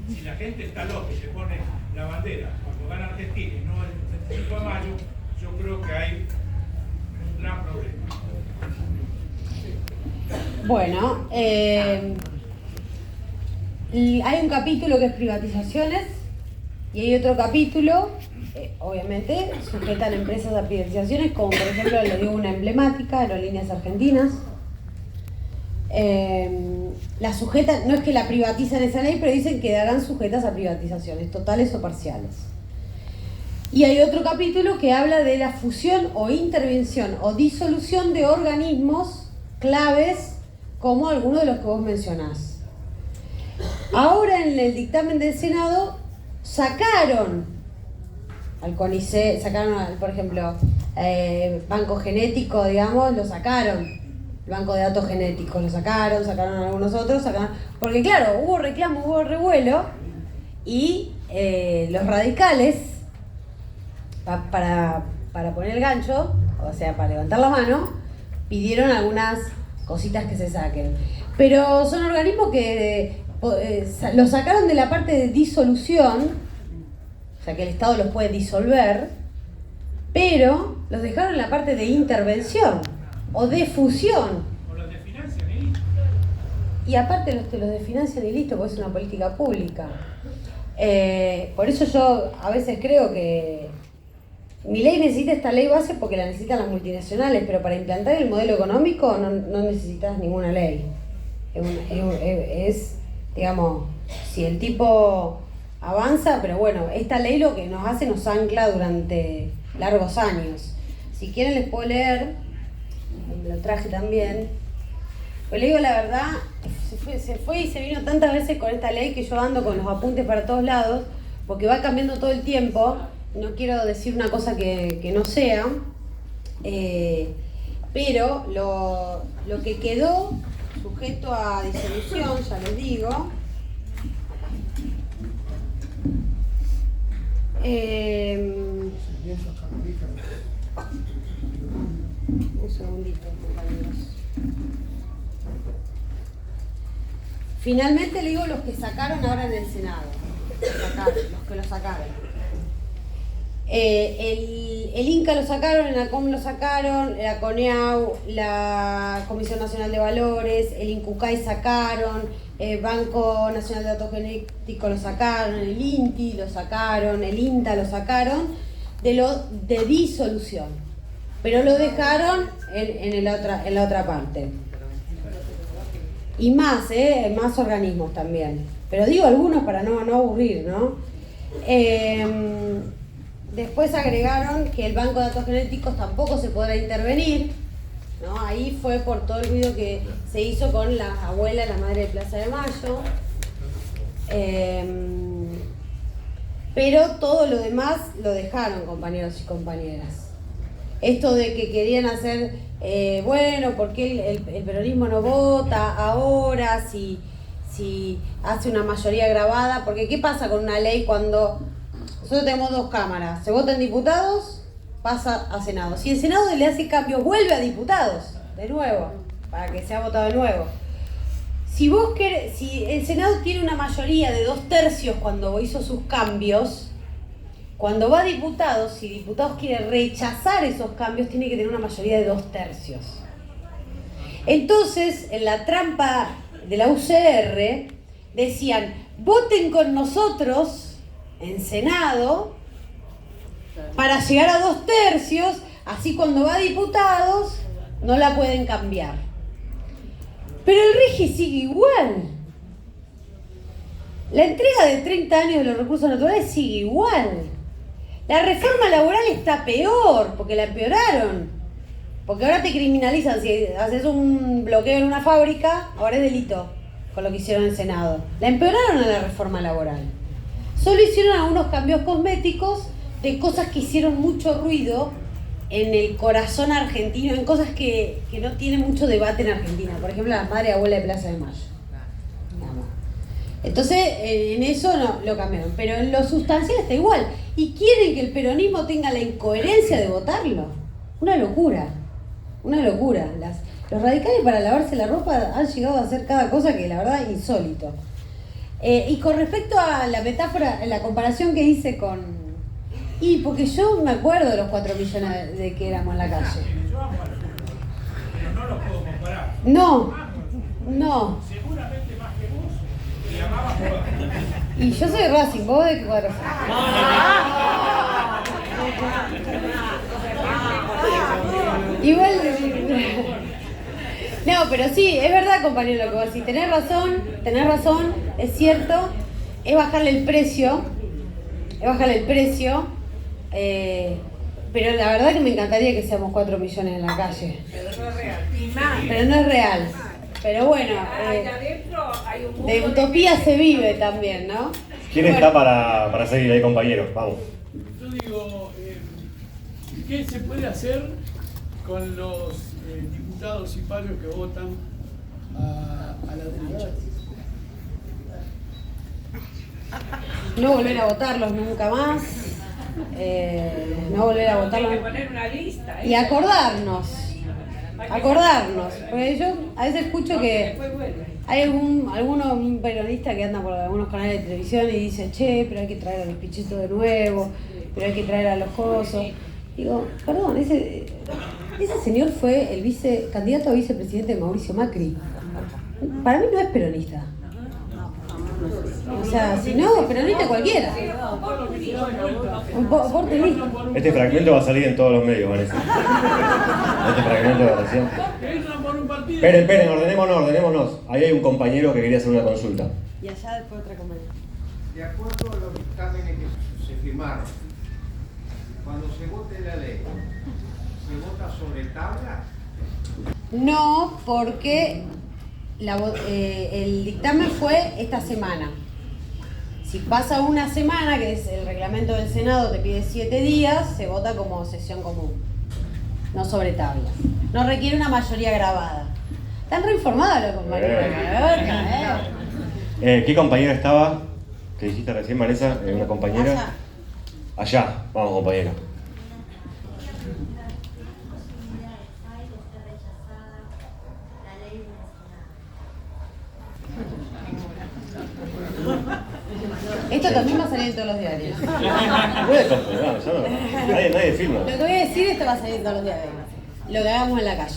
Si la gente está loca y se pone la bandera cuando gana Argentina y no el 25 de mayo, yo creo que hay un gran problema. Bueno, hay un capítulo que es privatizaciones y hay otro capítulo, obviamente, sujetan empresas a privatizaciones, como por ejemplo, le digo una emblemática, Aerolíneas Argentinas. La sujetan, no es que la privatizan esa ley, pero dicen que quedarán sujetas a privatizaciones, totales o parciales. Y hay otro capítulo que habla de la fusión o intervención o disolución de organismos claves como algunos de los que vos mencionás. Ahora en el dictamen del Senado sacaron al CONICET, sacaron, por ejemplo, Banco Genético, digamos, lo sacaron. El Banco de Datos Genéticos lo sacaron algunos otros, porque claro, hubo reclamo, hubo revuelo y los radicales, para poner el gancho, o sea, para levantar la mano, pidieron algunas cositas que se saquen. Pero son organismos que lo sacaron de la parte de disolución, o sea que el Estado los puede disolver, pero los dejaron en la parte de intervención o de fusión. O los desfinancian y listo. Y aparte los desfinancian y listo, porque es una política pública. Por eso yo a veces creo que mi ley necesita esta ley base porque la necesitan las multinacionales, pero para implantar el modelo económico no necesitas ninguna ley. Es, digamos, si el tipo avanza, pero bueno, esta ley lo que nos hace nos ancla durante largos años. Si quieren les puedo leer, me lo traje también, pues le digo la verdad, se fue y se vino tantas veces con esta ley que yo ando con los apuntes para todos lados, porque va cambiando todo el tiempo. No quiero decir una cosa que no sea, pero lo que quedó sujeto a disolución, ya les digo, un segundito, compañeros. Finalmente le digo los que sacaron ahora en el Senado, los que lo sacaron. El INCA lo sacaron, el ACOM lo sacaron, la CONEAU, la Comisión Nacional de Valores, el INCUCAI sacaron, el Banco Nacional de Datos Genéticos lo sacaron, el INTI lo sacaron, el INTA lo sacaron, de disolución. pero lo dejaron en la otra parte. Y más organismos también. Pero digo algunos para no aburrir, ¿no? Después agregaron que el banco de datos genéticos tampoco se podrá intervenir, ¿no? Ahí fue por todo el ruido que se hizo con la abuela, la madre de Plaza de Mayo. Pero todo lo demás lo dejaron, compañeros y compañeras. Esto de que querían hacer, ¿por qué el peronismo no vota ahora si hace una mayoría agravada? Porque ¿qué pasa con una ley cuando nosotros tenemos 2 cámaras? Se vota en diputados, pasa a Senado. Si el Senado le hace cambios, vuelve a diputados, de nuevo, para que sea votado de nuevo. Si el Senado tiene una mayoría de 2/3 cuando hizo sus cambios, cuando va a diputados, si diputados quiere rechazar esos cambios, tiene que tener una mayoría de 2/3. Entonces, en la trampa de la UCR, decían, voten con nosotros en Senado para llegar a 2/3, así cuando va a diputados no la pueden cambiar. Pero el RIGI sigue igual. La entrega de 30 años de los recursos naturales sigue igual. La reforma laboral está peor, porque la empeoraron. Porque ahora te criminalizan. Si haces un bloqueo en una fábrica, ahora es delito, con lo que hicieron en el Senado. La empeoraron a la reforma laboral. Solo hicieron algunos cambios cosméticos de cosas que hicieron mucho ruido en el corazón argentino, en cosas que no tienen mucho debate en Argentina. Por ejemplo, la madre y abuela de Plaza de Mayo. Entonces, en eso no lo cambiaron. Pero en lo sustancial está igual. Y quieren que el peronismo tenga la incoherencia de votarlo. Una locura. Una locura. Los radicales para lavarse la ropa han llegado a hacer cada cosa que la verdad es insólito. Y con respecto a la metáfora, la comparación que hice con... porque yo me acuerdo de los 4 millones de que éramos en la calle. Yo amo a los números, pero no los puedo comparar. No. Seguramente más que vos. Y amaba por... Y yo soy Racing, ¿vos de qué cuadro sos? Igual... No, pero sí, es verdad, compañero, lo que vos decís. Tenés razón, es cierto. Es bajarle el precio. Pero la verdad que me encantaría que seamos 4 millones en la calle. Pero no es real. Pero no es real. Pero bueno, de utopía se vive también, ¿no? ¿Quién está para seguir ahí, compañeros? Vamos. Yo digo, ¿qué se puede hacer con los diputados y parios que votan a la derecha? No volver a votarlos nunca más. No volver a votarlos. Hay que poner una lista. Y acordarnos. Porque yo a veces escucho que hay un periodista que anda por algunos canales de televisión y dice, che, pero hay que traer a los pichitos de nuevo, pero hay que traer a los cosos. Digo, perdón, ese señor fue el candidato a vicepresidente de Mauricio Macri. Para mí no es peronista. O sea, si no, peronista cualquiera. Un porteñista. Este fragmento va a salir en todos los medios, Vanessa. Este fragmento de recién. Esperen, ordenémonos. Ahí hay un compañero que quería hacer una consulta. Y allá después otra compañera. De acuerdo a los dictámenes que se firmaron, cuando se vote la ley, ¿se vota sobre tabla? No, porque el dictamen fue esta semana. Si pasa una semana, que es el reglamento del Senado, te pide 7 días, se vota como sesión común, no sobre tablas. No requiere una mayoría grabada. Están reinformados los compañeros. ¿Qué compañera estaba? Que dijiste recién, Vanessa, una compañera. Allá, vamos, compañera. Esto también va a salir en todos los diarios. Nadie filma. Lo que voy a decir, esto va a salir en todos los diarios. Lo que hagamos en la calle.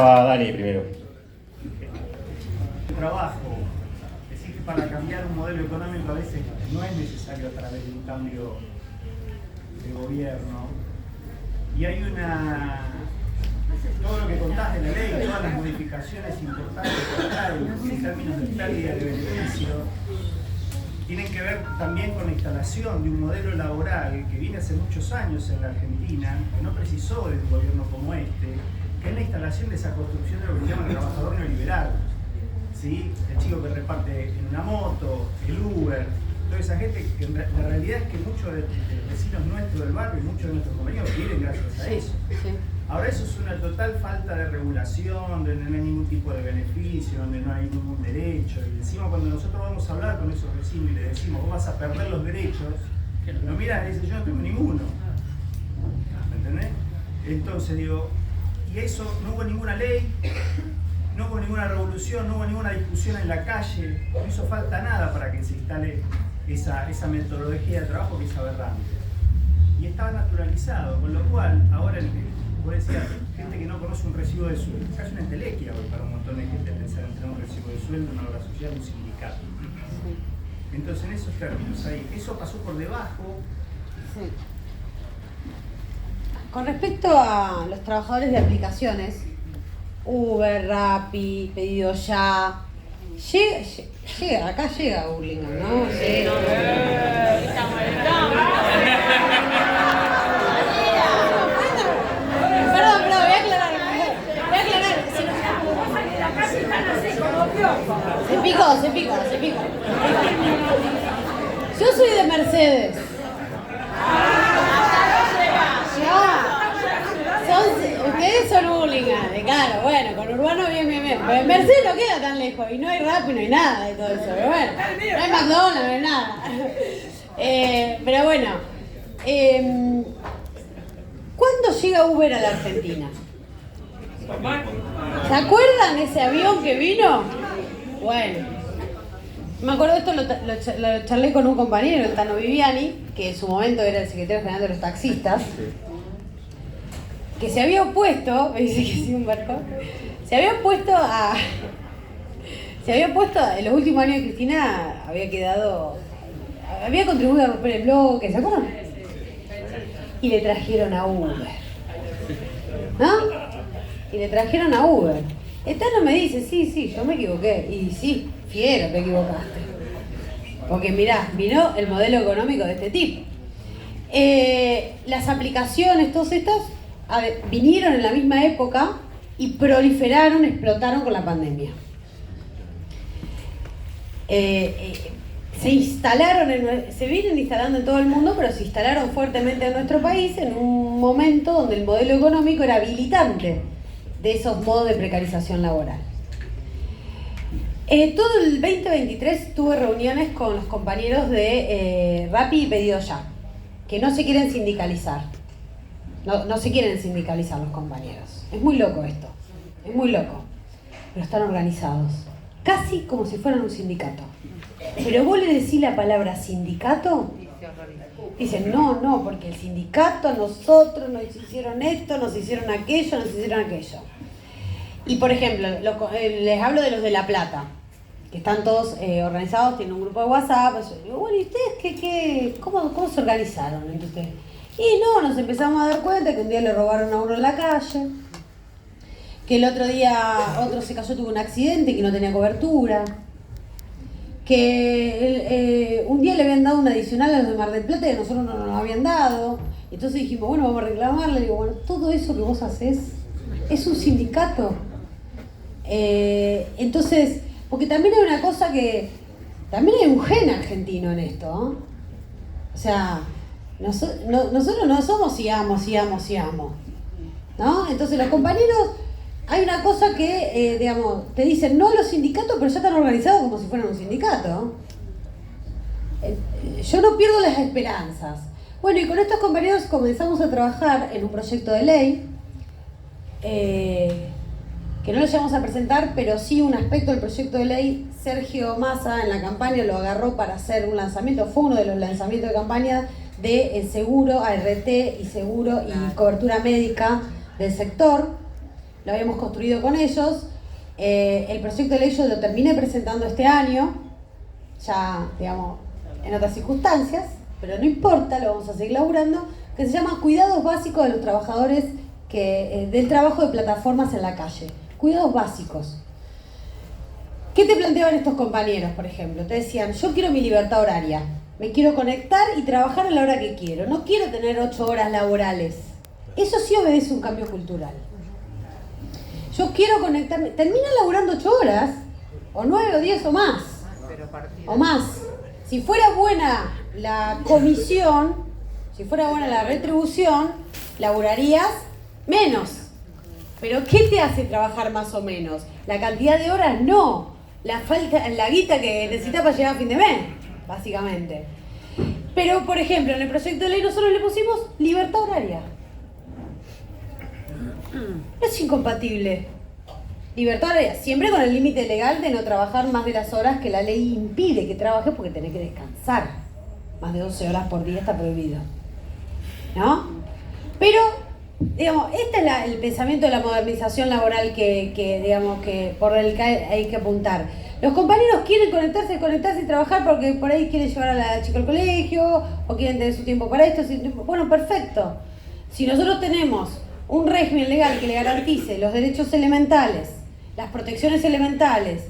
Estaba Dani primero. Trabajo. Decir que para cambiar un modelo económico a veces no es necesario a través de un cambio de gobierno. Y hay todo lo que contás de la ley, todas las modificaciones importantes que trae en términos de pérdida de beneficio, tienen que ver también con la instalación de un modelo laboral que viene hace muchos años en la Argentina, que no precisó de un gobierno como este, que es la instalación de esa construcción de lo que se llama el trabajador neoliberal. ¿Sí? El chico que reparte en una moto, el Uber, toda esa gente, que la realidad es que muchos de los vecinos nuestros del barrio y muchos de nuestros compañeros viven gracias a eso. Ahora eso es una total falta de regulación, donde no hay ningún tipo de beneficio, donde no hay ningún derecho. Y encima cuando nosotros vamos a hablar con esos vecinos y les decimos, vos vas a perder los derechos, nos miran y dicen, yo no tengo ninguno. ¿Me entendés? Entonces digo, y eso, no hubo ninguna ley, no hubo ninguna revolución, no hubo ninguna discusión en la calle, no hizo falta nada para que se instale esa metodología de trabajo que es aberrante. Y estaba naturalizado, con lo cual ahora vos decías, gente que no conoce un recibo de sueldo, es casi una entelequia hoy para un montón de gente pensar en tener un recibo de sueldo, una obra social, un sindicato. Entonces en esos términos ahí, eso pasó por debajo. Sí. Con respecto a los trabajadores de aplicaciones, Uber, Rappi, Pedido Ya, acá llega Burlingame, ¿no? Sí. Perdón, voy a aclarar. Se picó. Yo soy de Mercedes. Ustedes son Burlingame, claro, bueno, con Urbano bien. Pero en Mercedes no queda tan lejos y no hay Rappi, no hay nada de todo eso, pero bueno, no hay McDonald's, no hay nada. Pero bueno, ¿cuándo llega Uber a la Argentina? ¿Se acuerdan ese avión que vino? Bueno, me acuerdo de esto, lo charlé con un compañero, el Tano Viviani, que en su momento era el secretario general de los taxistas, que se había opuesto, me dice que sí, un barco, se había opuesto en los últimos años de Cristina, había contribuido a romper el bloque, ¿se acuerdan? Y le trajeron a Uber, ¿no? Y le trajeron a Uber. El Tano me dice, sí, yo me equivoqué, y sí, fiero, te equivocaste. Porque mirá, vino el modelo económico de este tipo. Las aplicaciones, todas estas, vinieron en la misma época y proliferaron, explotaron con la pandemia. Se vienen instalando en todo el mundo, pero se instalaron fuertemente en nuestro país en un momento donde el modelo económico era habilitante de esos modos de precarización laboral. Todo el 2023 tuve reuniones con los compañeros de Rappi y Pedido Ya, que no se quieren sindicalizar. No se quieren sindicalizar los compañeros. Es muy loco esto, es muy loco. Pero están organizados, casi como si fueran un sindicato. Pero vos le decís la palabra sindicato, dicen no, porque el sindicato a nosotros nos hicieron esto, nos hicieron aquello. Y por ejemplo, les hablo de los de La Plata, que están todos organizados, tienen un grupo de WhatsApp. Digo, bueno, ¿y ustedes cómo se organizaron entre ustedes? Y nos empezamos a dar cuenta que un día le robaron a uno en la calle, que el otro día otro se cayó, tuvo un accidente, que no tenía cobertura, que un día le habían dado un adicional a los de Mar del Plata y a nosotros no nos lo habían dado. Entonces dijimos, bueno, vamos a reclamarle. Digo, bueno, todo eso que vos haces es un sindicato. Entonces, porque también hay una cosa que, también hay un gen argentino en esto, ¿no? O sea, nosotros no somos si amo, ¿no? Entonces los compañeros, hay una cosa que, te dicen no a los sindicatos, pero ya están organizados como si fueran un sindicato. Yo no pierdo las esperanzas. Bueno, y con estos compañeros comenzamos a trabajar en un proyecto de ley, que no lo llevamos a presentar, pero sí un aspecto del proyecto de ley. Sergio Massa en la campaña lo agarró para hacer un lanzamiento, fue uno de los lanzamientos de campaña de el seguro, ART y seguro y cobertura médica del sector, lo habíamos construido con ellos. El proyecto de ley yo lo terminé presentando este año, ya, digamos, en otras circunstancias, pero no importa, lo vamos a seguir laburando, que se llama Cuidados Básicos de los Trabajadores del Trabajo de Plataformas en la Calle. Cuidados básicos. ¿Qué te planteaban estos compañeros, por ejemplo? Te decían, yo quiero mi libertad horaria, me quiero conectar y trabajar a la hora que quiero, no quiero tener 8 horas laborales. Eso sí obedece a un cambio cultural. Yo quiero conectarme, termina laburando 8 horas, o 9 o 10 o más, o más. Si fuera buena la comisión, si fuera buena la retribución, laburarías menos. Pero ¿qué te hace trabajar más o menos? La cantidad de horas no, la guita que necesitas para llegar a fin de mes, básicamente. Pero, por ejemplo, en el proyecto de ley nosotros le pusimos libertad horaria. No es incompatible. Libertad horaria, siempre con el límite legal de no trabajar más de las horas que la ley impide que trabajes porque tenés que descansar. Más de 12 horas por día está prohibido, ¿no? Pero, digamos, este es el pensamiento de la modernización laboral que por el que hay que apuntar. Los compañeros quieren conectarse y trabajar porque por ahí quieren llevar a la chica al colegio o quieren tener su tiempo para esto. Bueno, perfecto. Si nosotros tenemos un régimen legal que le garantice los derechos elementales, las protecciones elementales,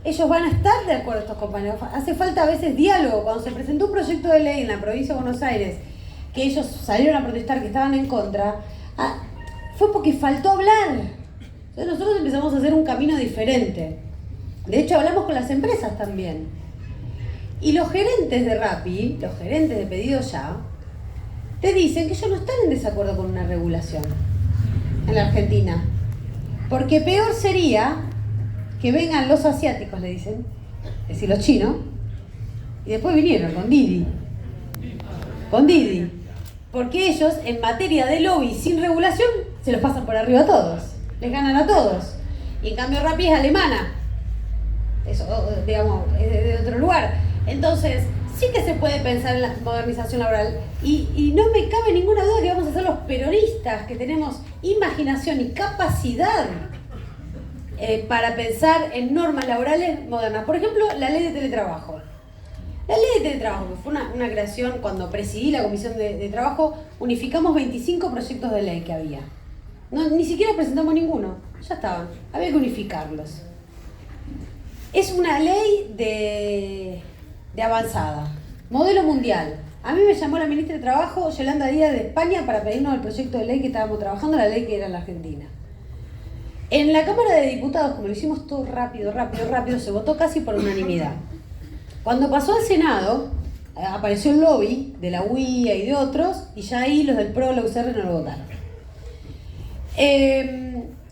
ellos van a estar de acuerdo, estos compañeros. Hace falta a veces diálogo. Cuando se presentó un proyecto de ley en la provincia de Buenos Aires, que ellos salieron a protestar, que estaban en contra, fue porque faltó hablar. Entonces nosotros empezamos a hacer un camino diferente. De hecho, hablamos con las empresas también. Y los gerentes de Rappi, los gerentes de Pedido Ya, te dicen que ellos no están en desacuerdo con una regulación en la Argentina. Porque peor sería que vengan los asiáticos, le dicen, es decir, los chinos, y después vinieron con Didi. Porque ellos, en materia de lobby sin regulación, se los pasan por arriba a todos. Les ganan a todos. Y en cambio Rappi es alemana. Eso, digamos, es de otro lugar. Entonces, sí que se puede pensar en la modernización laboral. Y no me cabe ninguna duda que vamos a ser los peronistas que tenemos imaginación y capacidad para pensar en normas laborales modernas. Por ejemplo, la ley de teletrabajo. La ley de teletrabajo, que fue una creación, cuando presidí la comisión de trabajo, unificamos 25 proyectos de ley que había. Ni siquiera presentamos ninguno, ya estaban, había que unificarlos. Es una ley de avanzada, modelo mundial. A mí me llamó la ministra de Trabajo, Yolanda Díaz, de España, para pedirnos el proyecto de ley que estábamos trabajando, la ley que era en la Argentina. En la Cámara de Diputados, como lo hicimos todo rápido, se votó casi por unanimidad. Cuando pasó al Senado, apareció el lobby de la UIA y de otros, y ya ahí los del PRO, la UCR no lo votaron.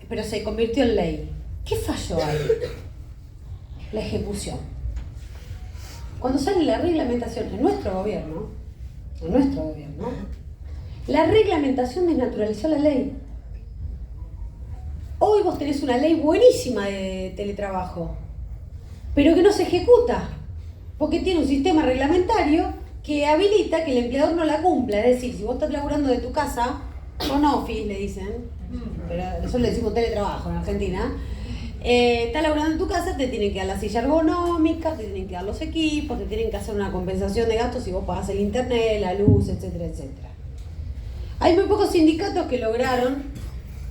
Pero se convirtió en ley. ¿Qué falló ahí? La ejecución. Cuando sale la reglamentación en nuestro gobierno, la reglamentación desnaturalizó la ley. Hoy vos tenés una ley buenísima de teletrabajo, pero que no se ejecuta, porque tiene un sistema reglamentario que habilita que el empleador no la cumpla. Es decir, si vos estás laburando de tu casa, con office le dicen, pero nosotros le decimos teletrabajo en Argentina, estás laburando en tu casa, te tienen que dar la silla ergonómica, te tienen que dar los equipos, te tienen que hacer una compensación de gastos si vos pagás el internet, la luz, etcétera, etcétera. Hay muy pocos sindicatos que lograron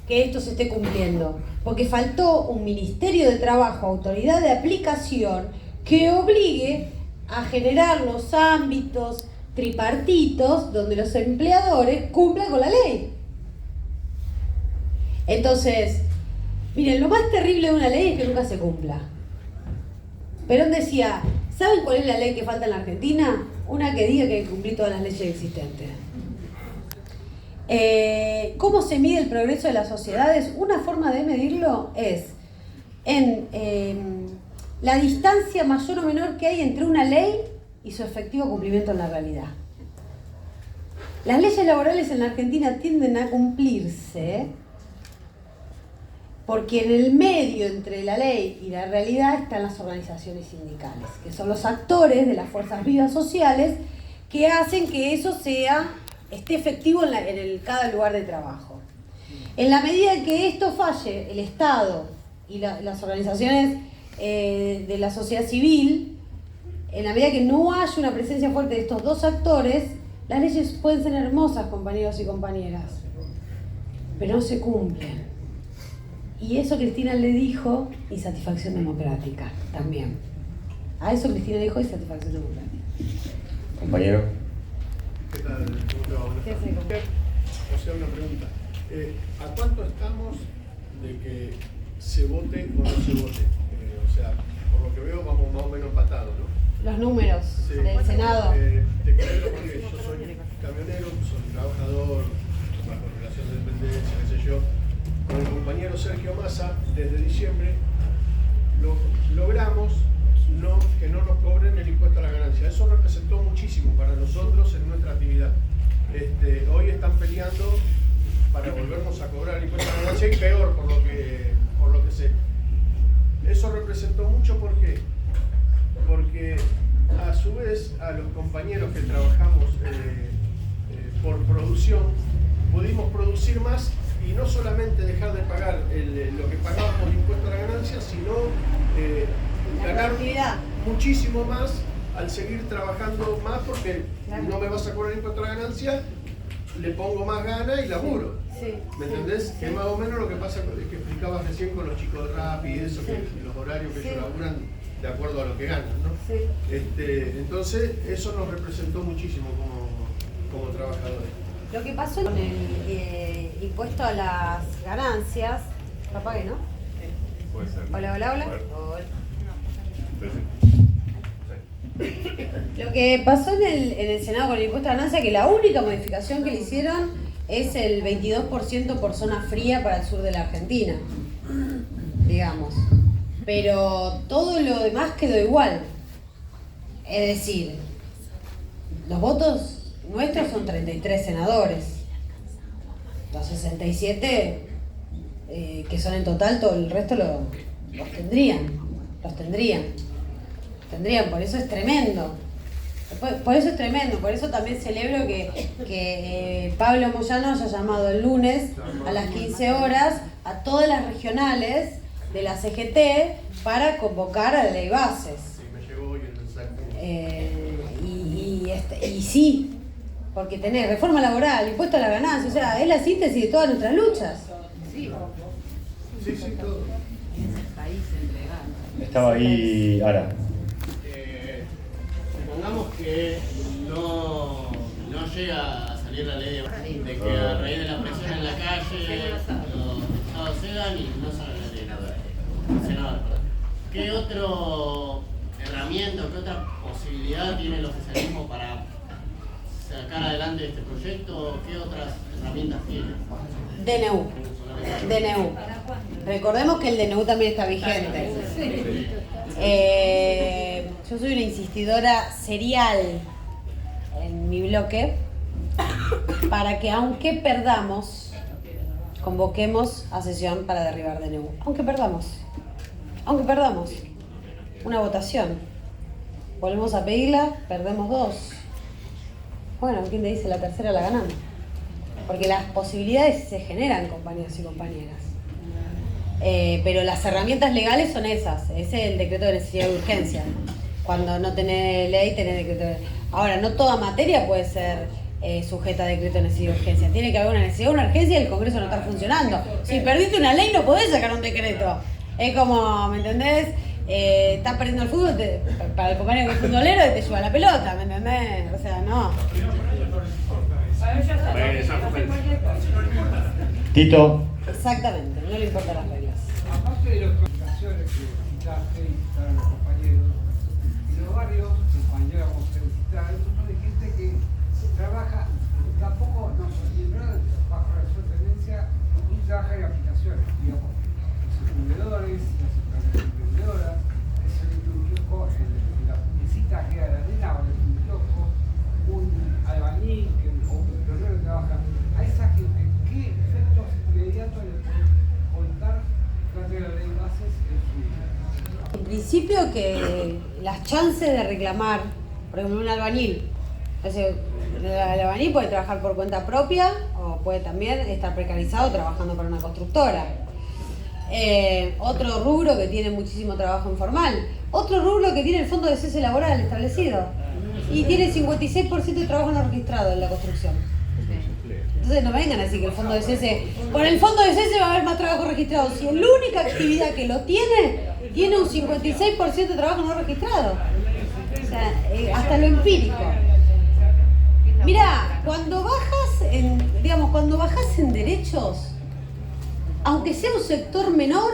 que esto se esté cumpliendo, porque faltó un Ministerio de Trabajo, autoridad de aplicación, que obligue a generar los ámbitos tripartitos donde los empleadores cumplan con la ley. Entonces, miren, lo más terrible de una ley es que nunca se cumpla. Perón decía, ¿saben cuál es la ley que falta en la Argentina? Una que diga que hay que cumplir todas las leyes existentes. ¿Cómo se mide el progreso de las sociedades? Una forma de medirlo es en la distancia mayor o menor que hay entre una ley y su efectivo cumplimiento en la realidad. Las leyes laborales en la Argentina tienden a cumplirse porque en el medio entre la ley y la realidad están las organizaciones sindicales, que son los actores de las fuerzas vivas sociales que hacen que eso esté efectivo en cada lugar de trabajo. En la medida que esto falle, el Estado y las organizaciones de la sociedad civil, en la medida que no haya una presencia fuerte de estos dos actores, las leyes pueden ser hermosas, compañeros y compañeras, pero no se cumplen. Y eso Cristina le dijo insatisfacción democrática también. A eso Cristina le dijo insatisfacción democrática. Compañero. ¿Qué tal? ¿Qué hace, compañero? O sea, una pregunta. ¿A cuánto estamos de que se vote o no se vote? O sea, por lo que veo vamos más o menos empatados, ¿no? Los números Sí. del Senado. Te comento porque yo soy camionero, soy trabajador, bajo relación de dependencia, qué sé yo. Con el compañero Sergio Massa, desde diciembre, logramos que no nos cobren el impuesto a la ganancia. Eso representó muchísimo para nosotros en nuestra actividad. Hoy están peleando para volvernos a cobrar el impuesto a la ganancia y peor por lo que sé. Eso representó mucho, ¿por qué? Porque a su vez a los compañeros que trabajamos por producción pudimos producir más y no solamente dejar de pagar lo que pagábamos de impuesto a la ganancia, sino ganar muchísimo más al seguir trabajando más, porque no me vas a cobrar el impuesto a la ganancia, le pongo más gana y laburo. Sí. ¿Me entendés? Sí. Que es más o menos lo que pasa, que explicabas recién con los chicos de rap y eso, que los horarios que ellos laburan de acuerdo a lo que ganan, ¿no? Sí. Entonces, eso nos representó muchísimo como trabajadores. Lo que pasó con el impuesto a las ganancias, capaz que no. Puede ser. Hola, hola, hola. Bueno. Hola. Sí. Lo que pasó en el Senado con el impuesto a la ganancia, que la única modificación que le hicieron es el 22% por zona fría para el sur de la Argentina, digamos. Pero todo lo demás quedó igual. Es decir, los votos nuestros son 33 senadores. Los 67, que son en total, todo el resto los tendrían. Por eso es tremendo. Por eso es tremendo, por eso también celebro que Pablo Moyano haya llamado el lunes a las 15 horas a todas las regionales de la CGT para convocar a la ley bases. Sí, me llegó hoy el mensaje. Y sí, porque tenés reforma laboral, impuesto a la ganancia, o sea, es la síntesis de todas nuestras luchas. Sí, todo. Estaba ahí Ara. Supongamos que no llega a salir la ley de que a raíz de la presión en la calle los diputados cedan y no sale la ley del Senado. ¿Qué otra herramienta o qué otra posibilidad tiene el oficialismo para sacar adelante este proyecto? ¿Qué otras herramientas tiene? DNU. Recordemos que el DNU también está vigente. Yo soy una insistidora serial en mi bloque para que, aunque perdamos, convoquemos a sesión para derribar DNU. Aunque perdamos. Una votación. Volvemos a pedirla, perdemos 2. Bueno, ¿quién te dice la tercera la ganamos? Porque las posibilidades se generan, compañeros y compañeras. Pero las herramientas legales son esas. Es el decreto de necesidad de urgencia. Cuando no tenés ley, tenés decreto de... Ahora, no toda materia puede ser sujeta a decreto de necesidad de urgencia. Tiene que haber una necesidad, una urgencia y el Congreso no está funcionando. Si perdiste una ley, no podés sacar un decreto. Es como, ¿me entendés? Estás perdiendo el fútbol, para el compañero que es futbolero te lleva la pelota, ¿me entendés? O sea, no. Tito. Exactamente, no le importan las reglas. Aparte de las comunicaciones que citaste y citaron los compañeros, en los barrios, compañeros, como usted citaba, hay un montón de gente que trabaja, tampoco, no, bajo la tendencia, y trabaja en aplicaciones, digamos, los emprendedores, las emprendedoras, es el kiosco, la mesita que da la arena, o el kiosco, un albañil o un petrolero que trabaja. A esa gente, ¿qué efectos inmediatos le pueden contar de la ley de bases en su vida? En principio que las chances de reclamar, por ejemplo, un albañil, el albañil puede trabajar por cuenta propia o puede también estar precarizado trabajando para una constructora. Otro rubro que tiene muchísimo trabajo informal. Otro rubro que tiene el fondo de cese laboral establecido. Y tiene 56% de trabajo no registrado en la construcción. Entonces no vengan a decir que el fondo de cese... Con el fondo de cese va a haber más trabajo registrado. Si es la única actividad que lo tiene un 56% de trabajo no registrado. O sea, hasta lo empírico. Mirá, cuando bajás en derechos, aunque sea un sector menor,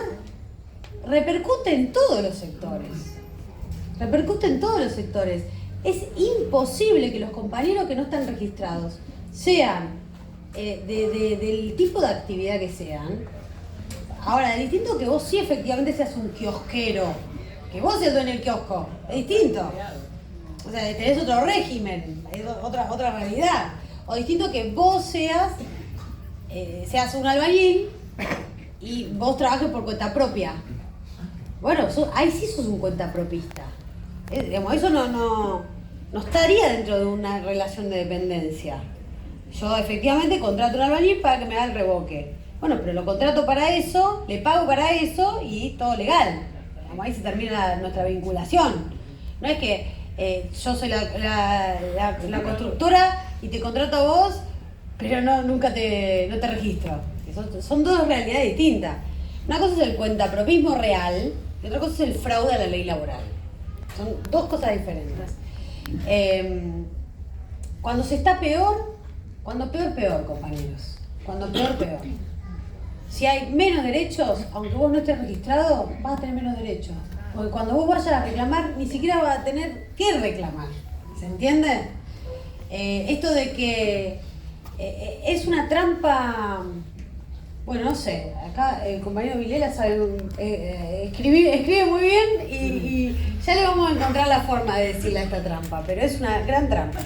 repercute en todos los sectores. Repercute en todos los sectores. Es imposible que los compañeros que no están registrados sean del tipo de actividad que sean. Ahora, es distinto que vos sí efectivamente seas un kiosquero, que vos seas dueño del kiosco, es distinto. O sea, tenés otro régimen, es otra realidad. O distinto que vos seas un albañil y vos trabajes por cuenta propia. Bueno, ahí sí sos un cuentapropista. Eso no estaría dentro de una relación de dependencia. Yo efectivamente contrato un albañil para que me haga el revoque. Bueno, pero lo contrato para eso, le pago para eso y todo legal. Ahí se termina nuestra vinculación. No es que yo soy la constructora y te contrato a vos, pero no te registro. Son dos realidades distintas. Una cosa es el cuentapropismo real y otra cosa es el fraude a la ley laboral. Son dos cosas diferentes. Cuando se está peor, peor, compañeros. Cuando peor. Si hay menos derechos, aunque vos no estés registrado, vas a tener menos derechos. Porque cuando vos vayas a reclamar, ni siquiera vas a tener que reclamar. ¿Se entiende? Esto de que es una trampa... Bueno, no sé, acá el compañero Vilela sabe escribe muy bien y ya le vamos a encontrar la forma de decirle a esta trampa, pero es una gran trampa.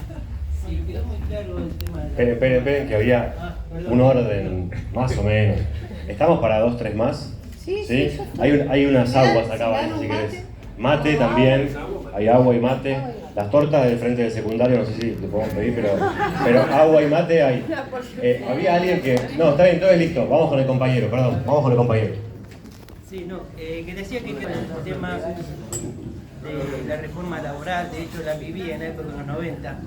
Sí, quedó muy claro el tema de... Esperen, que había un orden, más o menos. ¿Estamos para 2, 3 más? Sí. Hay unas aguas acá abajo, si querés. Mate también, hay agua y mate. Las tortas del frente del secundario, no sé si le podemos pedir, pero agua y mate hay. Había alguien que... No, está bien, todo es listo. Vamos con el compañero, vamos con el compañero. Sí, que decía que el tema de la reforma laboral, de hecho la viví en la época de los 90.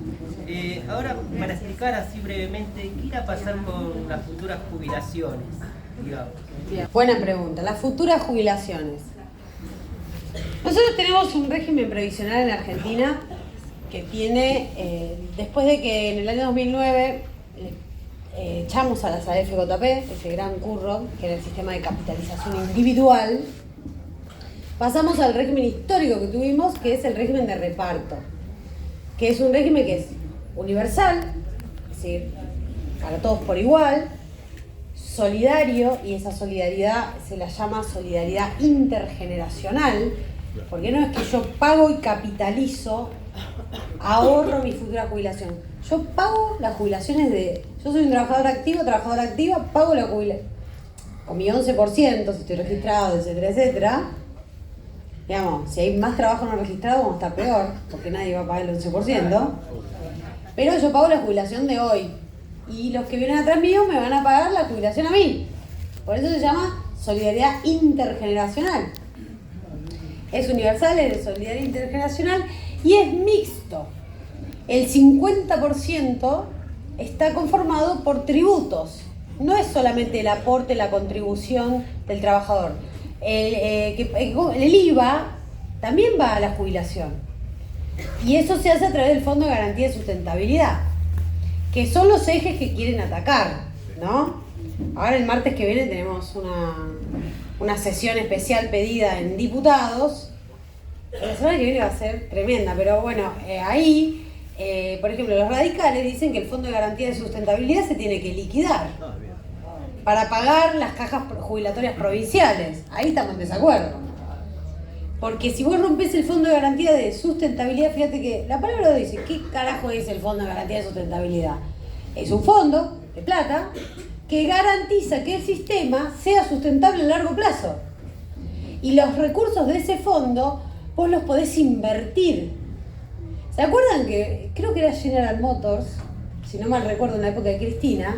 Ahora, para explicar así brevemente, ¿qué irá a pasar con las futuras jubilaciones? Digamos? Bien, buena pregunta. Las futuras jubilaciones. Nosotros tenemos un régimen previsional en Argentina que tiene, después de que en el año 2009 echamos a las AFJP, ese gran curro, que era el sistema de capitalización individual, pasamos al régimen histórico que tuvimos, que es el régimen de reparto, que es un régimen que es universal, es decir, para todos por igual, solidario, y esa solidaridad se la llama solidaridad intergeneracional, porque no es que yo pago y capitalizo, ahorro mi futura jubilación. Yo pago las jubilaciones yo soy un trabajadora activa, pago la jubilación con mi 11%, si estoy registrado, etcétera, etcétera. Digamos, si hay más trabajo no registrado, vamos a estar peor, porque nadie va a pagar el 11%. Pero yo pago la jubilación de hoy. Y los que vienen atrás mío me van a pagar la jubilación a mí. Por eso se llama solidaridad intergeneracional. Es universal, es de solidaridad intergeneracional y es mixto. El 50% está conformado por tributos. No es solamente el aporte, la contribución del trabajador. El IVA también va a la jubilación. Y eso se hace a través del Fondo de Garantía de Sustentabilidad, que son los ejes que quieren atacar, ¿no? Ahora el martes que viene tenemos una sesión especial pedida en diputados. La semana que viene va a ser tremenda, pero bueno, ahí, por ejemplo, los radicales dicen que el Fondo de Garantía de Sustentabilidad se tiene que liquidar para pagar las cajas jubilatorias provinciales. Ahí estamos en desacuerdo. Porque si vos rompés el Fondo de Garantía de Sustentabilidad, fíjate que la palabra lo dice. ¿Qué carajo es el Fondo de Garantía de Sustentabilidad? Es un fondo de plata que garantiza que el sistema sea sustentable a largo plazo. Y los recursos de ese fondo vos los podés invertir. ¿Se acuerdan que creo que era General Motors? si no mal recuerdo, en la época de Cristina,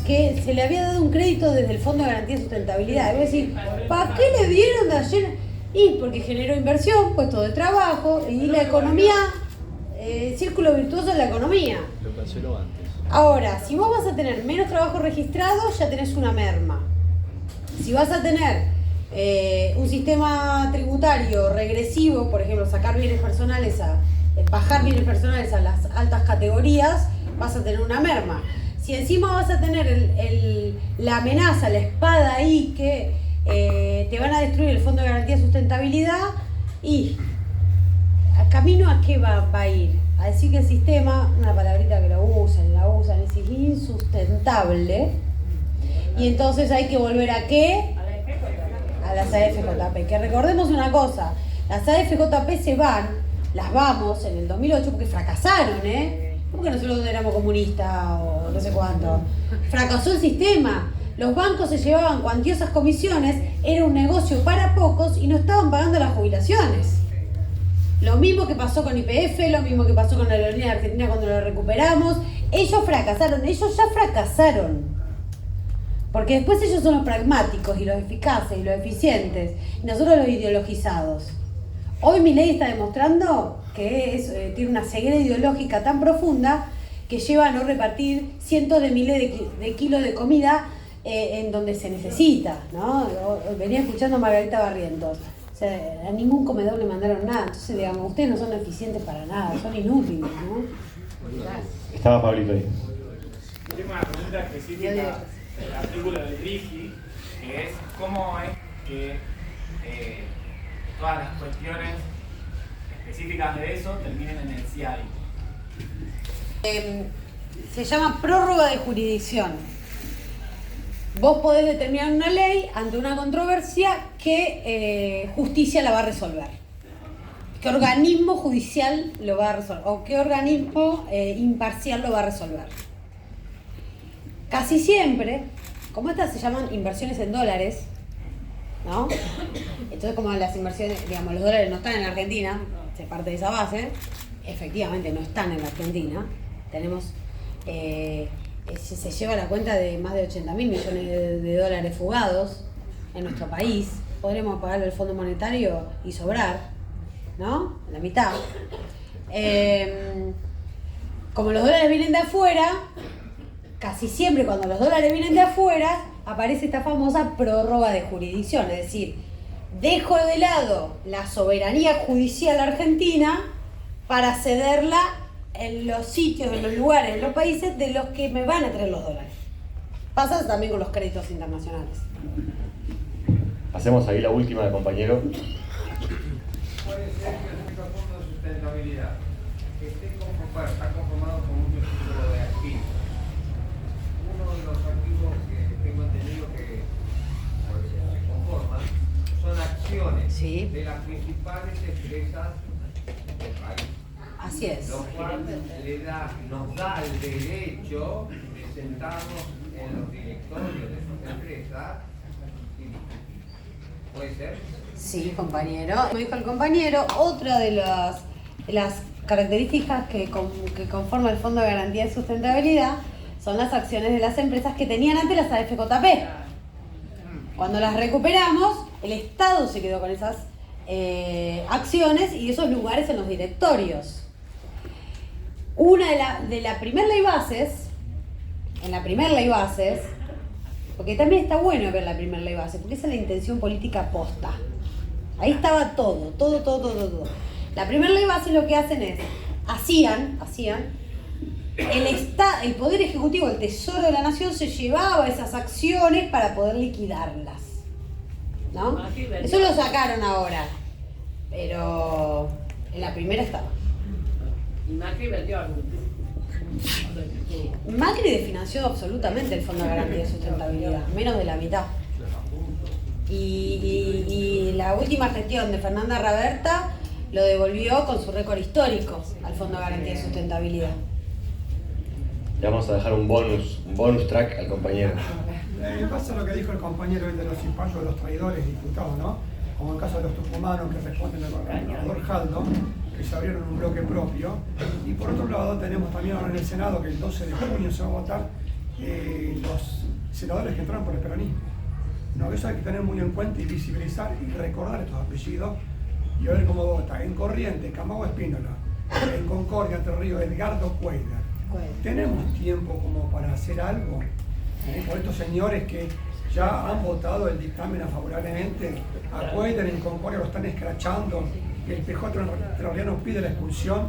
que se le había dado un crédito desde el Fondo de Garantía de Sustentabilidad. Y voy a decir, ¿para qué le dieron de ayer? Y porque generó inversión, puestos de trabajo y la economía, círculo virtuoso de la economía. Lo canceló antes. Ahora, si vos vas a tener menos trabajo registrado, ya tenés una merma. Si vas a tener un sistema tributario regresivo, por ejemplo, bajar bienes personales a las altas categorías, vas a tener una merma. Si encima vas a tener la amenaza, la espada ahí que te van a destruir el Fondo de Garantía de Sustentabilidad, y camino a qué va a ir, a decir que el sistema, una palabrita que la usan, es insustentable, y entonces hay que volver a qué, a las AFJP, que recordemos una cosa, las AFJP las vamos en el 2008 porque fracasaron, porque nosotros éramos comunistas o no sé cuánto, fracasó el sistema. Los bancos se llevaban cuantiosas comisiones, era un negocio para pocos y no estaban pagando las jubilaciones. Lo mismo que pasó con YPF, lo mismo que pasó con la aerolínea argentina cuando lo recuperamos. Ellos ya fracasaron. Porque después ellos son los pragmáticos y los eficaces y los eficientes, y nosotros los ideologizados. Hoy Milei está demostrando que tiene una ceguera ideológica tan profunda que lleva a no repartir cientos de miles de kilos de comida en donde se necesita, ¿no? Venía escuchando a Margarita Barrientos. O sea, a ningún comedor le mandaron nada. Entonces, digamos, ustedes no son eficientes para nada, son inútiles, ¿no? Estaba Pablito ahí. Tengo una pregunta específica del artículo del RIGI, que es cómo es que todas las cuestiones específicas de eso terminen en el CIADI. Se llama prórroga de jurisdicción. Vos podés determinar una ley ante una controversia que justicia la va a resolver. ¿Qué organismo judicial lo va a resolver? ¿O qué organismo imparcial lo va a resolver? Casi siempre, como estas se llaman inversiones en dólares, ¿no? Entonces, como las inversiones, digamos, los dólares no están en la Argentina, se parte de esa base, efectivamente no están en la Argentina. Tenemos, se lleva la cuenta de más de 80.000 millones de dólares fugados en nuestro país. Podremos pagarle al Fondo Monetario y sobrar, ¿no? La mitad. Como los dólares vienen de afuera, casi siempre cuando los dólares vienen de afuera, aparece esta famosa prórroga de jurisdicción, es decir, dejo de lado la soberanía judicial argentina para cederla en los sitios, en los lugares, en los países de los que me van a traer los dólares. Pasa también con los créditos internacionales. Hacemos ahí la última, compañero. Puede ser que el Fondo de Sustentabilidad está conformado con un título de activos. Uno de los activos que tengo entendido que se conforman son acciones de las principales empresas del país. Así es. Lo cual nos da el derecho de sentarnos en los directorios de esas empresas. ¿Puede ser? Sí, compañero. Como dijo el compañero, otra de las características que conforma el Fondo de Garantía de Sustentabilidad son las acciones de las empresas que tenían antes las AFJP. Cuando las recuperamos, el Estado se quedó con esas acciones y esos lugares en los directorios. Una de la primer ley bases, porque también está bueno ver la primer ley base, porque esa es la intención política posta. Ahí estaba todo. La primer ley base lo que hacen es, hacían, el Poder Ejecutivo, el Tesoro de la Nación, se llevaba esas acciones para poder liquidarlas, ¿no? Eso lo sacaron ahora, pero en la primera estaba. Y Macri vendió algo. Macri desfinanció absolutamente el Fondo de Garantía de Sustentabilidad, menos de la mitad. Y la última gestión de Fernanda Raberta lo devolvió con su récord histórico al Fondo de Garantía de Sustentabilidad. Le vamos a dejar un bonus track al compañero. Pasa lo que dijo el compañero de los cipayos de los traidores diputados, ¿no? Como el caso de los tucumanos que responden al gobernador Jaldo, que se abrieron un bloque propio. Y por otro lado tenemos también ahora en el Senado, que el 12 de junio se va a votar, los senadores que entraron por el peronismo. No, eso hay que tener muy en cuenta y visibilizar y recordar estos apellidos y ver cómo vota. En Corrientes, Camagüey Espínola, en Concordia, Entre Ríos, Edgardo Cuellar. ¿Tenemos tiempo como para hacer algo por estos señores que ya han votado el dictamen favorablemente? A Cuellar en Concordia lo están escrachando y el PJ Entrerriano pide la expulsión.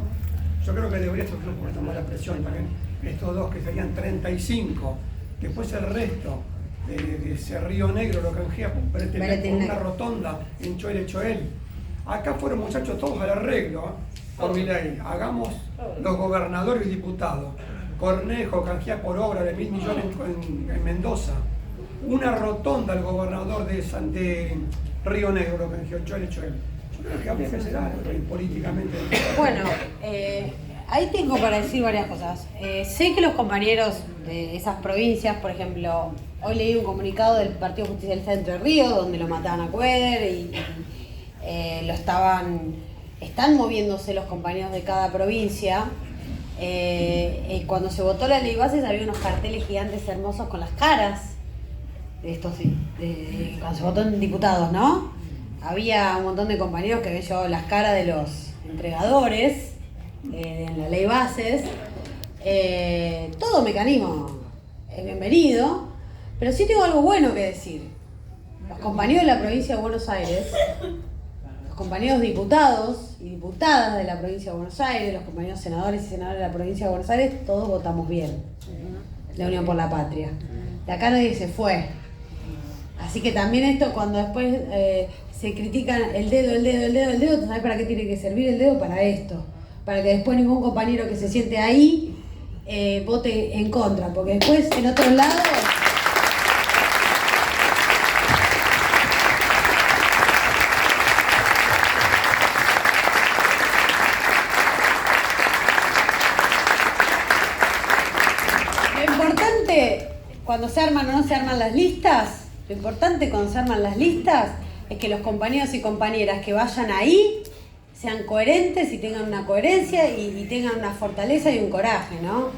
Yo creo que debería estar un poquito más la presión también. Estos dos que serían 35, después el resto de ese Río Negro lo canjea por una rotonda en Choel. Acá fueron muchachos todos al arreglo, por mi ley. Hagamos los gobernadores y diputados. Cornejo canjea por obra de 1.000 millones en Mendoza. Una rotonda al gobernador de Río Negro lo canjeó Choel. Yo creo que habría que hacer algo políticamente. Bueno, ahí tengo para decir varias cosas. Sé que los compañeros de esas provincias, por ejemplo, hoy leí un comunicado del Partido Justicialista de Entre Ríos donde lo mataban a Cueder y están moviéndose los compañeros de cada provincia. Cuando se votó la ley bases había unos carteles gigantes hermosos con las caras de estos, cuando se votó en diputados, ¿no? Había un montón de compañeros que habían llevado las caras de los entregadores en la ley bases. Todo mecanismo es bienvenido, pero sí tengo algo bueno que decir. Los compañeros de la provincia de Buenos Aires, los compañeros diputados y diputadas de la provincia de Buenos Aires, los compañeros senadores y senadoras de la provincia de Buenos Aires, todos votamos bien. La Unión por la Patria. De acá nadie se fue. Así que también esto, cuando después se critican el dedo, ¿tú sabes para qué tiene que servir el dedo? Para esto. Para que después ningún compañero que se siente ahí vote en contra. Porque después, en otros lados... Lo importante, cuando se arman o no se arman las listas, lo importante cuando se arman las listas es que los compañeros y compañeras que vayan ahí sean coherentes y tengan una coherencia y tengan una fortaleza y un coraje, ¿no?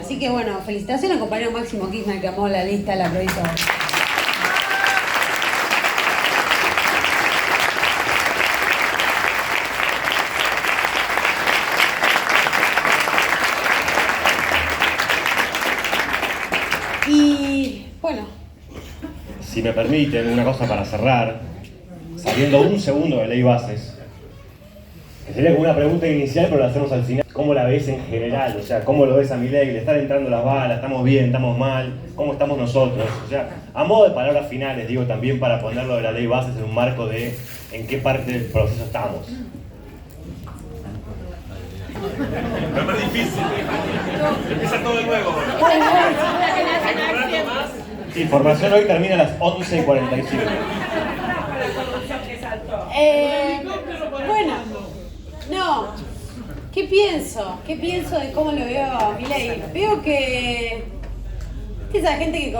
Así que bueno, felicitaciones al compañero Máximo Kirchner que armó la lista de la provincia. Y bueno. Si me permiten, una cosa para cerrar, saliendo un segundo de ley bases, que sería como una pregunta inicial, pero la hacemos al final. ¿Cómo la ves en general? O sea, ¿cómo lo ves a Milei? ¿Le están entrando las balas? ¿Estamos bien? ¿Estamos mal? ¿Cómo estamos nosotros? O sea, a modo de palabras finales, digo, también para ponerlo de la ley bases en un marco de en qué parte del proceso estamos. No es más difícil. Empieza todo de nuevo. Información hoy termina a las 11:45. Bueno, no. ¿Qué pienso? ¿Qué pienso de cómo lo veo a Milei? Veo que esa gente que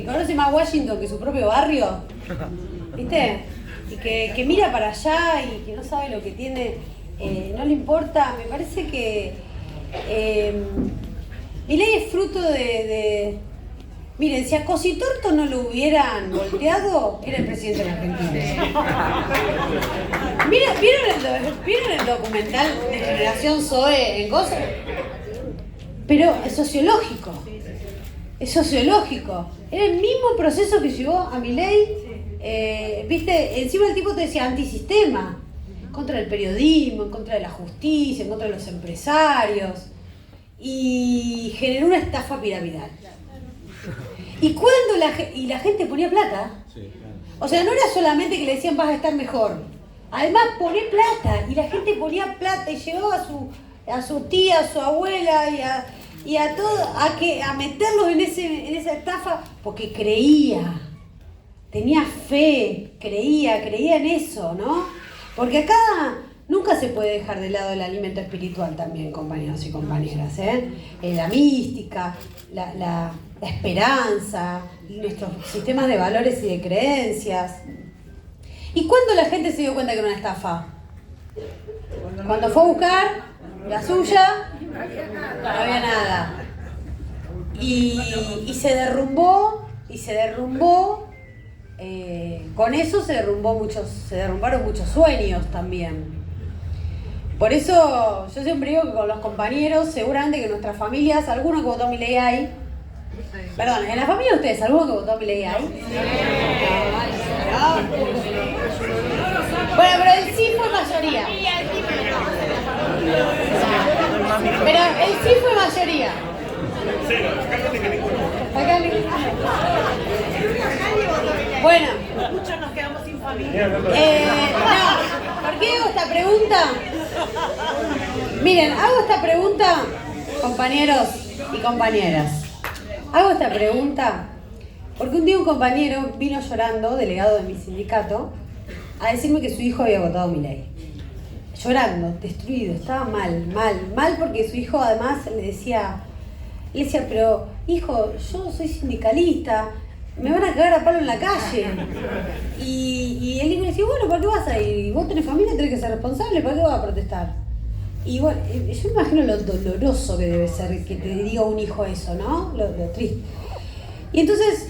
conoce más Washington que su propio barrio, ¿viste? Y que mira para allá y que no sabe lo que tiene, no le importa. Me parece que Milei es fruto de miren, si a Cositorto no lo hubieran volteado, era el presidente de la Argentina. ¿Vieron el documental de Generación Zoe en Gozo? Pero es sociológico. Es sociológico. Era el mismo proceso que llevó a Milei. Viste, encima el tipo te decía antisistema. Contra el periodismo, en contra de la justicia, en contra de los empresarios. Y generó una estafa piramidal. Y cuando la gente ponía plata, o sea, no era solamente que le decían vas a estar mejor, además poné plata, y la gente ponía plata y llevaba a su tía, a su abuela y a todo, a meterlos en esa estafa, porque creía, tenía fe, creía en eso, ¿no? Porque acá nunca se puede dejar de lado el alimento espiritual también, compañeros y compañeras, la mística, la esperanza, nuestros sistemas de valores y de creencias. ¿Y cuándo la gente se dio cuenta que era una estafa? Cuando fue a buscar la suya, no había nada. Y se derrumbó, con eso se derrumbaron muchos sueños también. Por eso yo siempre digo que con los compañeros, seguramente que en nuestras familias, alguno que votó a Milei hay. Perdón, en la familia de ustedes, ¿alguno que votó a Milei hay? No. Bueno, pero el sí fue mayoría. Pero el sí fue mayoría. Bueno, Muchos nos quedamos sin familia. no, ¿por qué hago esta pregunta? Miren, hago esta pregunta, compañeros y compañeras. Hago esta pregunta porque un día un compañero vino llorando, delegado de mi sindicato, a decirme que su hijo había votado a Milei. Llorando, destruido, estaba mal porque su hijo además le decía, pero hijo, yo soy sindicalista, me van a cagar a palo en la calle. Y el hijo le decía, bueno, ¿para qué vas a ir? Vos tenés familia, tenés que ser responsable, ¿para qué vas a protestar? Y bueno, yo me imagino lo doloroso que debe ser que te diga un hijo eso, ¿no? Lo triste. Y entonces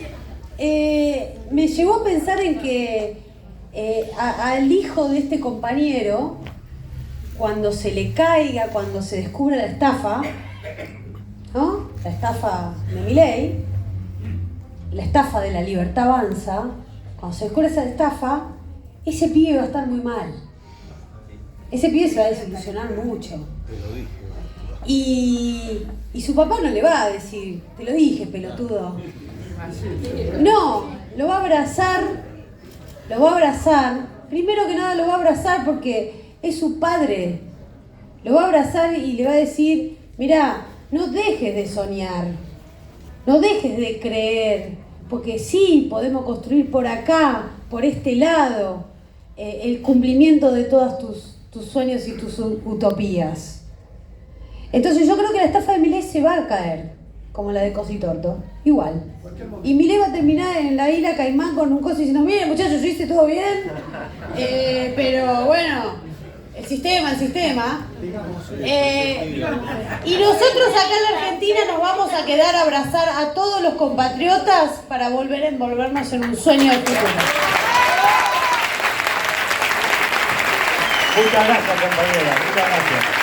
me llevó a pensar en que al hijo de este compañero, cuando se le caiga, cuando se descubra la estafa, ¿no? La estafa de Milei, la estafa de la libertad avanza, cuando se descubre esa estafa, ese pibe va a estar muy mal. Ese pibe se va a desilusionar mucho. Y su papá no le va a decir, te lo dije, pelotudo. No, lo va a abrazar. Primero que nada lo va a abrazar porque es su padre. Lo va a abrazar y le va a decir, mirá, no dejes de soñar, no dejes de creer, porque sí, podemos construir por acá, por este lado, el cumplimiento de todos tus sueños y tus utopías. Entonces yo creo que la estafa de Milei se va a caer, como la de Cositorto, igual. Y Milei va a terminar en la isla Caimán con un coso diciendo, miren muchachos, yo hice todo bien, pero bueno, el sistema. Y nosotros acá en la Argentina nos vamos a quedar a abrazar a todos los compatriotas para volver a envolvernos en un sueño de futuro. Muchas gracias, compañera. Muchas gracias.